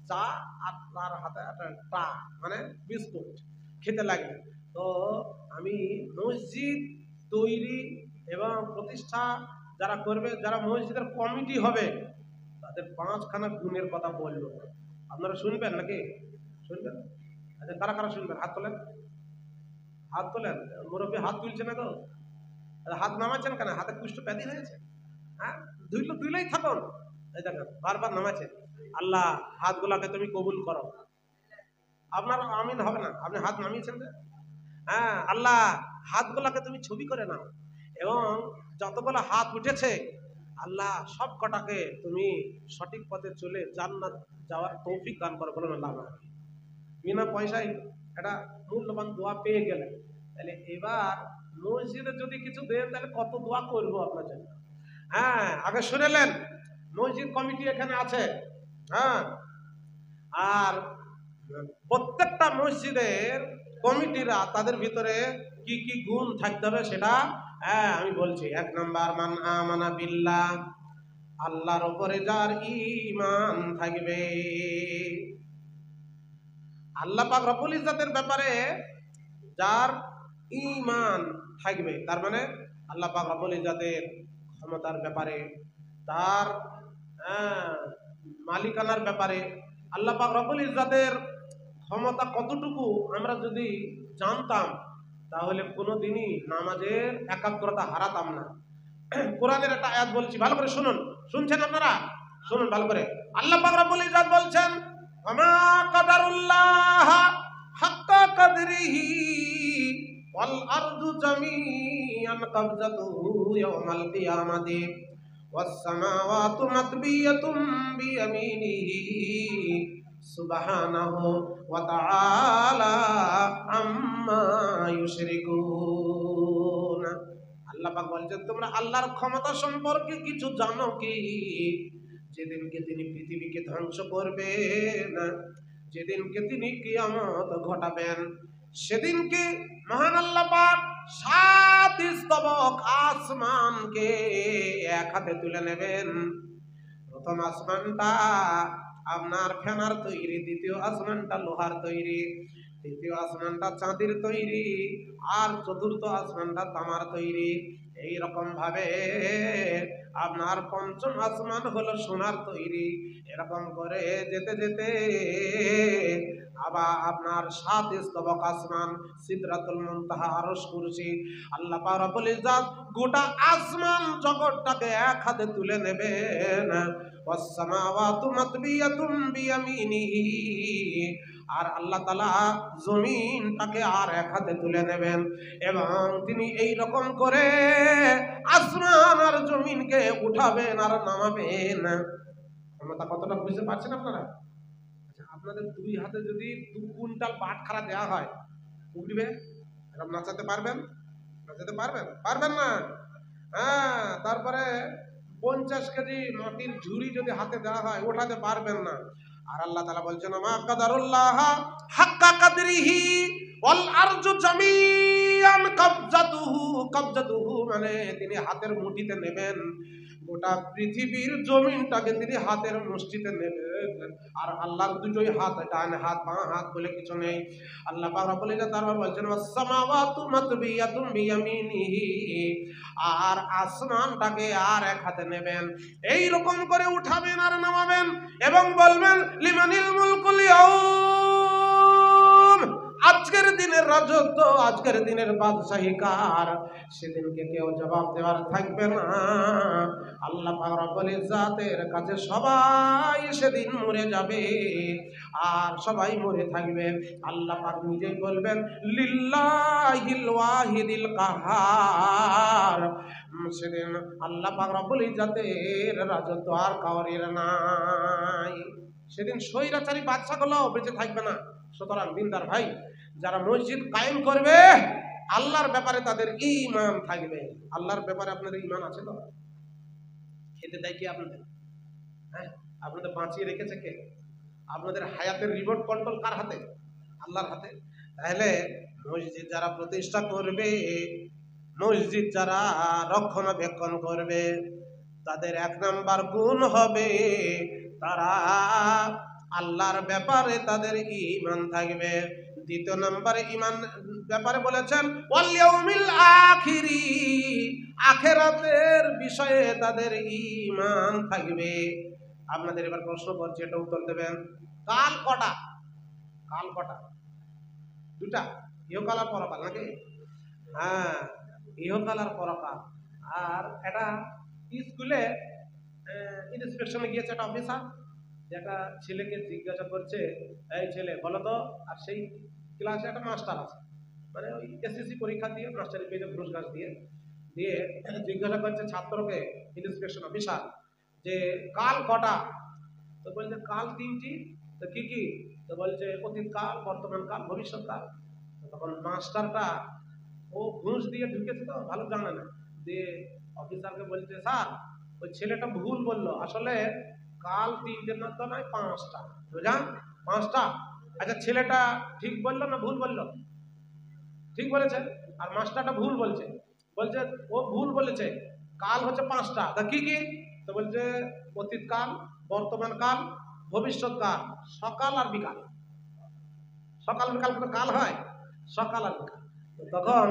চা আর তার হাতে একটা টা মানে বিস্কুট খেতে লাগবে। তো আমি মসজিদ তৈরি এবং প্রতিষ্ঠা যারা করবে, যারা মসজিদের কমিটি হবে, তাদের 5খানা গুণের কথা বলবো। আপনারা শুনবেন নাকি? শুনবেন? আচ্ছা, কারা কারা শুনবেন? হাত তোলেন, হাত তোলেন। মুরব্বী হাত তুলছে না তো? আচ্ছা, হাত নামাচ্ছেন কেন? হাতে কুষ্ঠ ব্যাধি হয়েছে? হ্যাঁ, দুইলেই থাকুন। এই দেখেন বারবার নামাচ্ছে। আল্লাহ হাতগুলাকে তুমি কবুল করো। আপনার আমিন হবে না, আপনি হাত নামিয়েছেন না? হ্যাঁ, আল্লাহ হাতগুলাকে তুমি ছবি করে নাও এবং যতগুলো হাত উঠেছে আল্লাহ সব কটাকে তুমি সঠিক পথে চলে জান্নাত যাওয়ার তৌফিক দান করো। বলুন আল্লাহ। বিনা পয়সায় একটা মূল্যবান দোয়া পেয়ে গেলেন। তাহলে এবার মসজিদে যদি কিছু দেন তাহলে কত দোয়া করবো আপনার জন্য। হ্যাঁ, আগে শুনেলেন মসজিদ কমিটি এখানে আছে। হ্যাঁ, আর প্রত্যেকটা মসজিদের কমিটিরা তাদের ভিতরে কি কি গুণ থাকতে হবে সেটা হ্যাঁ আমি বলছি। 1 নম্বর, মান আমানা বিল্লাহ, আল্লাহর উপরে যার ঈমান থাকবে। আল্লাহ পাক রব্বুল ইজ্জতের ব্যাপারে যার ঈমান থাকবে, তার মানে আল্লাহ পাক রব্বুল ইজ্জতের ক্ষমতার ব্যাপারে, তার মালিকানার ব্যাপারে, আল্লাহ পাক রব্বুল ইজ্জতের ক্ষমতা কতটুকু আমরা যদি জানতাম তাহলে কোনোদিনই নামাজের একাগ্রতা হারাতাম না। কোরআনের একটা আয়াত বলছি, ভালো করে শুনুন। শুনছেন আপনারা? শুনুন ভালো করে। আল্লাহ পাক রব্বুল ইজ্জত বলছেন, ওমা কাদারুল্লাহ হাক্কা কাদরিহি ওয়াল আরদু জামিআন কাবজাতুহু ইয়াওমাল কিয়ামাতি ওয়াস সামাওয়াতু মাতবিয়াতুম বিয়ামিনিহি সুবহানাহু ওয়া তাআলা আম্মা ইউশরিকুন। আল্লাহ পাক বলছেন, তোমরা আল্লাহর ক্ষমতা সম্পর্কে কিছু জানো কি? যেদিনকে তিনি পৃথিবীকে ধ্বংস করবেন, যেদিনকে তিনি কিয়ামত ঘটাবেন, সেদিনকে মহান আল্লাহ পাক 7 স্তবক আসমানকে এক হাতে তুলে নেবেন। প্রথম আসমানটা আপনার ফেনার তৈরি, দ্বিতীয় আসমানটা লোহার তৈরি, তৃতীয় আসমানটা চাঁদের তৈরি, আর চতুর্থ আসমানটা তামার তৈরি। এই রকম ভাবে আপনার পঞ্চম আসমান হলো সোনার তৈরি। এরকম করে যেতে যেতে আবার আপনার 7 স্তবক আসমান, সিদরাতুল মুনতাহা, আরশ, কুরসি, আল্লাহ পাক রব্বুল ইজ্জত গোটা আসমান জগৎটাকে এক হাতে তুলে নেবেন। ওয়াস সামাওয়াতু মাতবিয়াতুম বিয়ামিনিহি, আর আল্লাহ তাআলা জমিনটাকে আর এক হাতে তুলে নেবেন এবং তিনি এই রকম করে আসমান আর জমিনকে উঠাবেন আর নামাবেন। ক্ষমতা কতটা বুঝতে পারছেন আপনারা? আচ্ছা, আপনাদের 2 হাতে যদি 2 কুইন্টাল বাটখারা দেওয়া হয়, উঠবে? এরকম নাচাতে পারবেন? নাচাতে পারবেন? পারবেন না। হ্যাঁ, তারপরে 50 কেজি মাটির ঝুড়ি যদি হাতে দেওয়া হয়, ওঠাতে পারবেন না। আর আল্লাহ তাআলা বলছেন, মা কাদারুল্লাহ হাক্কা কাদরিহি ওয়াল আরজু জামিআন কাবজাতুহু। কাবজাতুহু মানে তিনি হাতের মুঠিতে নেবেন, গোটা পৃথিবীর জমিনটাকে তিনি হাতের মুষ্টিতে নেবেন। আর আল্লাহর দুটোই হাত, ডান হাত বাঁ হাত বলে কিছু নেই। আল্লাহ পাক রব্বুল ইজ্জত তারপর বলছেন, ওয়াস সামাওয়াতু মাতবিয়াতুম বিয়ামিনিহি, আর আসমানটাকে আর এক হাতে নেবেন। এই রকম করে উঠাবেন আর নামাবেন এবং বলবেন, লিমানিল মুলকুল ইয়াউম, আজকের দিনের রাজত্ব, আজকের দিনের বাদশাহী কার? সেদিনকে কেউ জবাব দেওয়ার থাকবে না। আল্লাহ পাক রব্বুল ইজ্জতের কাছে সবাই সেদিন মরে যাবে আর সবাই মরে থাকবে। আল্লাহ পাক নিজেই বলবেন, লিল্লাহিল ওয়াহিদিল কাহার। সেদিন আল্লাহ পাক রব্বুল ইজ্জতের রাজত্ব আর কাউরির নাই। সেদিন স্বৈরাচারী বাদশাগুলো বেঁচে থাকবে না। সুতরাং দিনদার ভাই, যারা মসজিদ কায়েম করবে আল্লাহর ব্যাপারে তাদের ঈমান থাকবে। আল্লাহর ব্যাপারে আপনাদের ঈমান আছে তো? খেতে দেয় কি আপনাদের? হ্যাঁ, আপনাদের বাঁচিয়ে রেখেছে কে? আপনাদের হায়াতের রিমোট কন্ট্রোল কার হাতে? আল্লাহর হাতে। তাহলে মসজিদ যারা প্রতিষ্ঠা করবে, মসজিদ যারা রক্ষণাবেক্ষণ করবে, তাদের 1 নাম্বার গুণ হবে তারা আল্লাহর ব্যাপারে তাদের ঈমান থাকবে। 2 নম্বরে ঈমান ব্যাপারে বলেছেন ওয়াল ইয়াউমিল আখিরি, আখিরাতের বিষয়ে তাদের ঈমান থাকবে। আপনাদের এবার প্রশ্ন করছি, এটা উত্তর দেবেন। কাল কটা? কাল কটা? 2টা, ইহকাল আর পরকাল নাকি? হ্যাঁ, ইহকাল আর পরকাল। আর এটা স্কুলে ইন্সপেকশনে গিয়েছে একটা অফিসার, একটা ছেলেকে জিজ্ঞাসা করছে, এই ছেলে বলো তো, আর সেই ক্লাসে একটা মাস্টার আছে, মানে ওই এসএসসি পরীক্ষা দিয়ে মাস্টারি পেয়ে ঘুষ ঘাস দিয়ে দিয়ে জিজ্ঞাসা করছে ছাত্রকে ইন্সপেকশন অফিসার যে কাল কটা? তো বলছে কাল 3টি। তো কি কি? তো বলছে অতীতকাল, বর্তমানকাল, ভবিষ্যৎকাল। তখন মাস্টারটা ও ঘুষ দিয়ে ঢুকেছে তো ভালো জানে না, দিয়ে অফিসারকে বলছে স্যার ওই ছেলেটা ভুল বললো, আসলে কাল 3টে না তো নয় 5টা, বুঝান 5টা। আচ্ছা ছেলেটা ঠিক বললো না ভুল বললো? ঠিক বলেছে। আর মাস্টারটা ভুল বলছে, বলছে ও ভুল বলেছে, কাল হচ্ছে 5টা। তা কি কি? তো বলছে অতীতকাল, বর্তমানকাল, ভবিষ্যৎকাল, সকাল আর বিকাল। সকাল বিকাল কোনো কাল হয়? সকাল আর বিকাল। তখন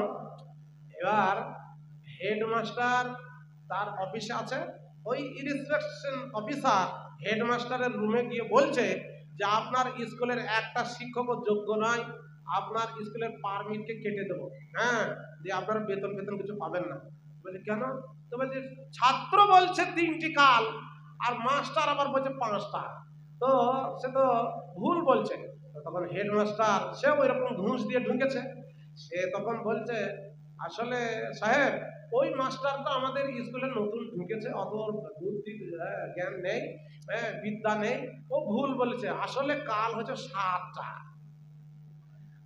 এবার হেডমাস্টার তার অফিসে আছে, ওই ইন্সপেকশন অফিসার হেডমাস্টারের রুমে গিয়ে বলছে যে আপনার স্কুলের একটা শিক্ষকও যোগ্য নয়, আপনার স্কুলের পারমিটকে কেটে দেবো, হ্যাঁ, দিয়ে আপনার বেতন বেতন কিছু পাবেন না। বলছে কেন? তো বলছে ছাত্র বলছে 3টি কাল, আর মাস্টার আবার বলছে 5টা, তো সে তো ভুল বলছে। তখন হেডমাস্টার সেও এরকম ঘুষ দিয়ে ঢুকেছে, সে তখন বলছে আসলে সাহেব ওই মাস্টারটা আমাদের স্কুলে নতুন ঢুকেছে, অত বুদ্ধি জ্ঞান নেই, বিদ্যা নেই, ও ভুল বলেছে, আসলে কাল হচ্ছে 7টা।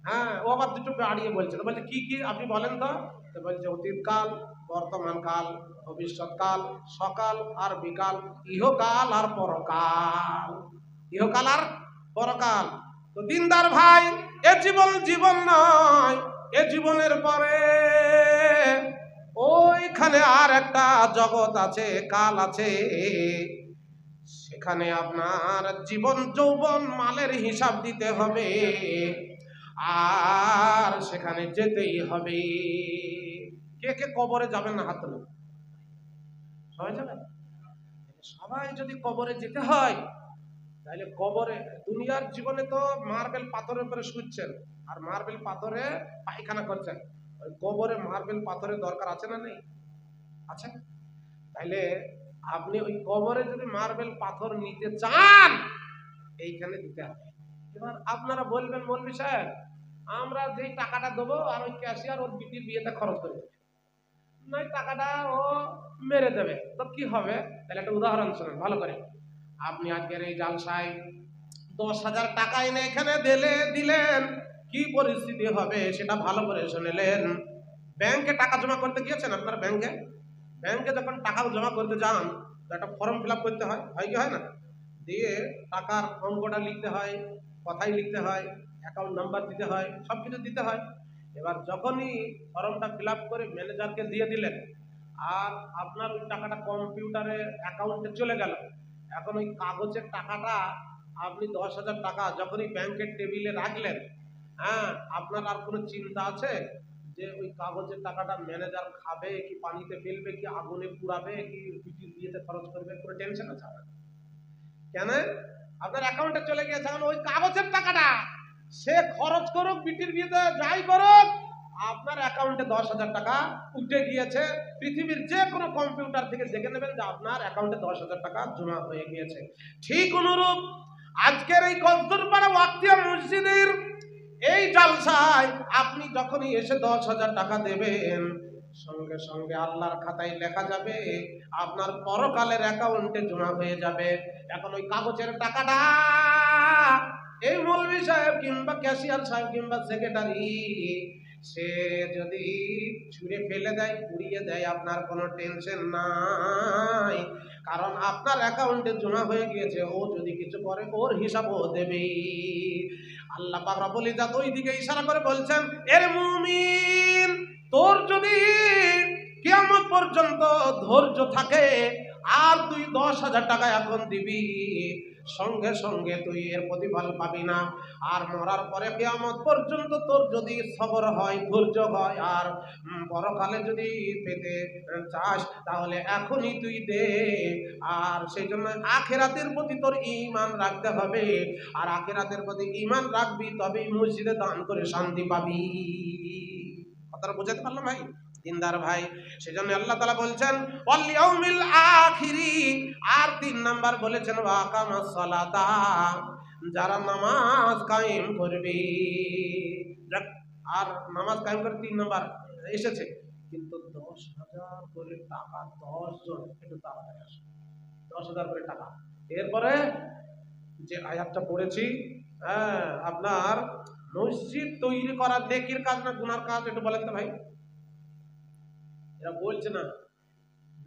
হ্যাঁ, ও আবার 2টো বাড়িয়ে বলছে। তো বলছে কি কি আপনি বলেন তো? তো বলছে অতীতকাল, বর্তমানকাল, ভবিষ্যৎকাল, সকাল আর বিকাল, ইহকাল আর পরকাল। ইহকাল আর পরকাল। তো দিনদার ভাই, এ জীবন জীবন নয়, এ জীবনের পরে ওইখানে আর একটা জগৎ আছে, কাল আছে, সেখানে আপনার জীবন যৌবন মালের হিসাব দিতে হবে, আর সেখানে যেতেই হবে। কে কে কবরে যাবেন না হাত তুলুন? সবাই যাবেন? সবাই যদি কবরে যেতে হয়, তাহলে কবরে, দুনিয়ার জীবনে তো মার্বেল পাথরের উপরে শুচ্ছেন আর মার্বেল পাথরে পায়খানা করছেন, ওই কবরে মার্বেল পাথরের দরকার আছে না নেই? আছে। তাইলে আপনি ওই কবরে যদি মার্বেল পাথর নিতে চান, এইখানে দিতে হবে। এবার আপনারা বলবেন মৌলভী সাহেব আমরা যেই টাকাটা দেবো আর ওই ক্যাশিয়ার ওর বিটির বিয়েতে খরচ করে দেবে, নয় টাকাটা ও মেরে দেবে, তো কি হবে? তাহলে একটা উদাহরণ শুনুন ভালো করে। আপনি আজকের এই জালসায় 10,000 টাকা এনে এখানে দিলেন, কি পরিস্থিতি হবে সেটা ভালো করে শুনলেন। ব্যাংকে টাকা জমা করতে গিয়েছেন, আপনার ব্যাংকে ব্যাংকে যখন টাকা জমা করতে যান, তো একটা ফর্ম ফিল আপ করতে হয়, হয় কি হয় না? দিয়ে টাকার অঙ্কটা লিখতে হয়, কথাই লিখতে হয়, অ্যাকাউন্ট নাম্বার দিতে হয়, সব কিছু দিতে হয়। এবার যখনই ফর্মটা ফিল আপ করে ম্যানেজারকে দিয়ে দিলেন, আর আপনার ওই টাকাটা কম্পিউটারে অ্যাকাউন্টে চলে গেল, এখন ওই কাগজের টাকাটা আপনি 10,000 টাকা যখনই ব্যাংকের টেবিলে রাখলেন, হ্যাঁ, আপনার আর কোনো চিন্তা আছে যে ওই কাগজের টাকাটা ম্যানেজার খাবে কি পানিতে ফেলবে কি আগুনে পুড়াবে কি বিটির বিয়েতে খরচ করবে? কোনো টেনশন আছে আপনার? কেন? আপনার অ্যাকাউন্টে চলে গিয়েছে, এখন ওই কাগজের টাকাটা সে খরচ করুক, বিটির বিয়েতে যাই করুক, আপনার অ্যাকাউন্টে 10,000 টাকা উঠে গিয়েছে। পৃথিবীর যে কোনো কম্পিউটার থেকে দেখে নেবেন যে আপনার অ্যাকাউন্টে 10,000 টাকা জমা হয়ে গিয়েছে। ঠিক অনুরূপ আজকের এই কদরপাড়া ওয়াক্তিয়া মসজিদের এই জালসায় আপনি যখনই এসে 10,000 টাকা দেবেন, সঙ্গে সঙ্গে আল্লাহর খাতায় লেখা যাবে, আপনার পরকালের অ্যাকাউন্টে জমা হয়ে যাবে। এখন ওই কাগজের টাকাটা এই মৌলভী সাহেব কিংবা ক্যাশিয়ার সাহেব কিংবা সেক্রেটারি সে যদি ছুঁড়ে ফেলে দেয়, পুড়িয়ে দেয়, আপনার কোনো টেনশন নাই, কারণ আপনার অ্যাকাউন্টে জমা হয়ে গিয়েছে। ও যদি কিছু করে ওর হিসাবও দেবে। আল্লাহ পাক রব্বুল ইজ্জত ওই দিকে ইশারা করে বলছেন, এর মুমিন, তোর যদি কিয়ামত পর্যন্ত ধৈর্য থাকে আর তুই 10,000 টাকা এখন দিবি, সঙ্গে সঙ্গে তুই এর প্রতিফল পাবি না। আর মরার পরে কিয়ামত পর্যন্ত তোর যদি সবর হয়, ধৈর্য হয়, আর পরকালে যদি পেতে চাস তাহলে এখনই তুই দে। আর সেই জন্য আখিরাতের প্রতি তোর ঈমান রাখতে হবে, আর আখিরাতের প্রতি ঈমান রাখবি তবেই মসজিদে দান করে শান্তি পাবি। কথাটা বোঝাতে পারলাম ভাই, দিনদার ভাই? সেজন্য আল্লাহ তাআলা বলছেন ওয়াল ইয়াউমিল আখিরি। আর 3 নাম্বার বলেছেন ওয়া আকামাস সালাতা, যারা নামাজ কায়েম করবে। আর নামাজ কায়েম করে 3 নাম্বার এসেছে, কিন্তু 10,000 করে টাকা, 10 জন, একটু তাড়াতাড়ি আসে, 10,000 করে টাকা। এরপরে যে আয়াতটা পড়েছি, হ্যাঁ, আপনার মসজিদ তৈরি করা নেকির কাজ না গুনার কাজ, একটু বলেন তো ভাই? এরা বলছে না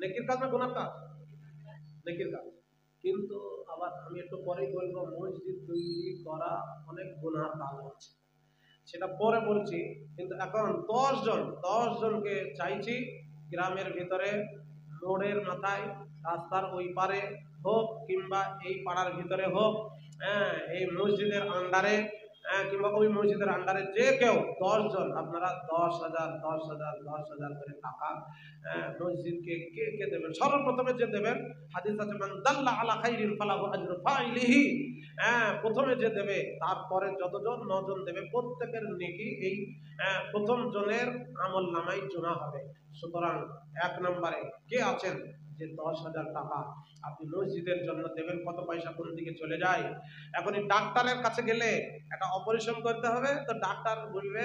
নেকির কাজ না গুনার কাজ? নেকির কাজ। কিন্তু আবার আমি একটু পরেই বলবো মসজিদ তৈরি করা অনেক গুনার কাজ আছে, সেটা পরে বলছি। কিন্তু এখন 10 জনকে চাইছি, গ্রামের ভিতরে, মোড়ের মাথায়, রাস্তার ওই পারে হোক কিংবা এই পাড়ার ভিতরে হোক, হ্যাঁ, এই মসজিদের আন্ডারে, কিংবা ওই মসজিদের আন্ডারে যে কেউ 10 জন, আপনারা 10,000 করে টাকা মসজিদকে কে কে দেবেন? সর্বপ্রথমে যে দেবেন, হাদিস আছে মান দাল্লা আলা খাইরিন ফালাহু আজরু ফাইলিহি, প্রথমে যে দেবে, তারপরে যতজন 9 জন দেবে, প্রত্যেকের নেকি এই প্রথম জনের আমল নামায় জমা হবে। সুতরাং 1 নম্বরে কে আছেন যে 10,000 টাকা আপনি মসজিদের জন্য দেবেন? কত পয়সা কোন দিকে চলে যায়। এখন এই ডাক্তারের কাছে গেলে একটা অপারেশন করতে হবে, তো ডাক্তার বলবে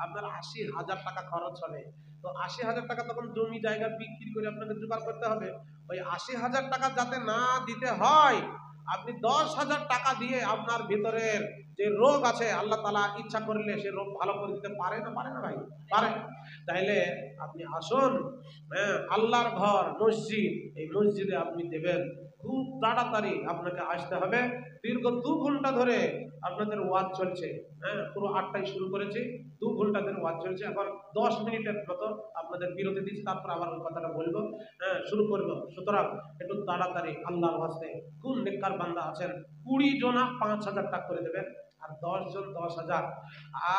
আপনার 80,000 টাকা খরচ হবে। তো 80,000 টাকা তখন জমি জায়গা বিক্রি করে আপনাকে জোগাড় করতে হবে। ওই 80,000 টাকা যাতে না দিতে হয়, আপনি 10,000 টাকা দিয়ে আপনার ভিতরের যে রোগ আছে আল্লাহ তাআলা ইচ্ছা করলে সে রোগ ভালো করে দিতে পারে না? পারে না ভাই? পারে। তাইলে আপনি আসুন, আল্লাহর ঘর মসজিদ, এই মসজিদে আপনি দেবেন। খুব তাড়াতাড়ি আপনাকে আসতে হবে। দীর্ঘ 2 ঘন্টা ধরে আপনাদের ওয়াজ চলছে, পুরো 8টায় শুরু করেছি, 2 ঘন্টা ধরে ওয়াজ চলছে। এখন 10 মিনিটের মতো আপনাদের বিরতি দিচ্ছি, তারপর আবার ওই কথাটা বলবো, শুরু করবো। সুতরাং একটু তাড়াতাড়ি আল্লাহর ওয়াস্তে কোন নেককার বান্দা আছেন 20 জনা 5,000 টাকা করে দেবেন, আর 10 জন 10,000,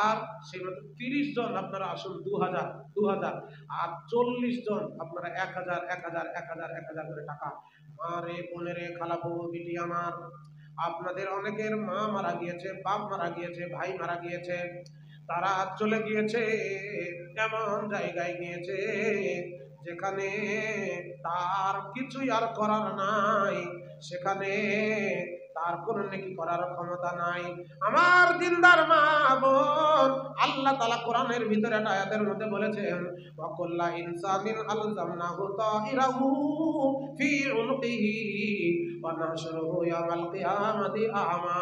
আর সেই মতো 30 জন আপনারা আসুন 2,000, আর 40 জন আপনারা 1,000 করে টাকা। মা রে, বোনেরে, খালাবু, বিটি আমার, আপনাদের অনেকের মা মারা গিয়েছে, বাপ মারা গিয়েছে, ভাই মারা গিয়েছে, তারা চলে গিয়েছে এমন জায়গায় গিয়েছে যেখানে তার কিছুই আর করার নাই, সেখানে তার কোনো নেকি করার ক্ষমতা নাই। আমার দিনদার মা বোন, আল্লাহ তাআলা কোরআনের ভিতরে একটা আয়াতের মধ্যে বলেছেন ওয়া কুল্লা ইনসানিন আলজামনাহু তাইরাহু ফি উনকিহি ওয়া নাহশুরুহু ইয়াওমাল কিয়ামাতি আ'মা।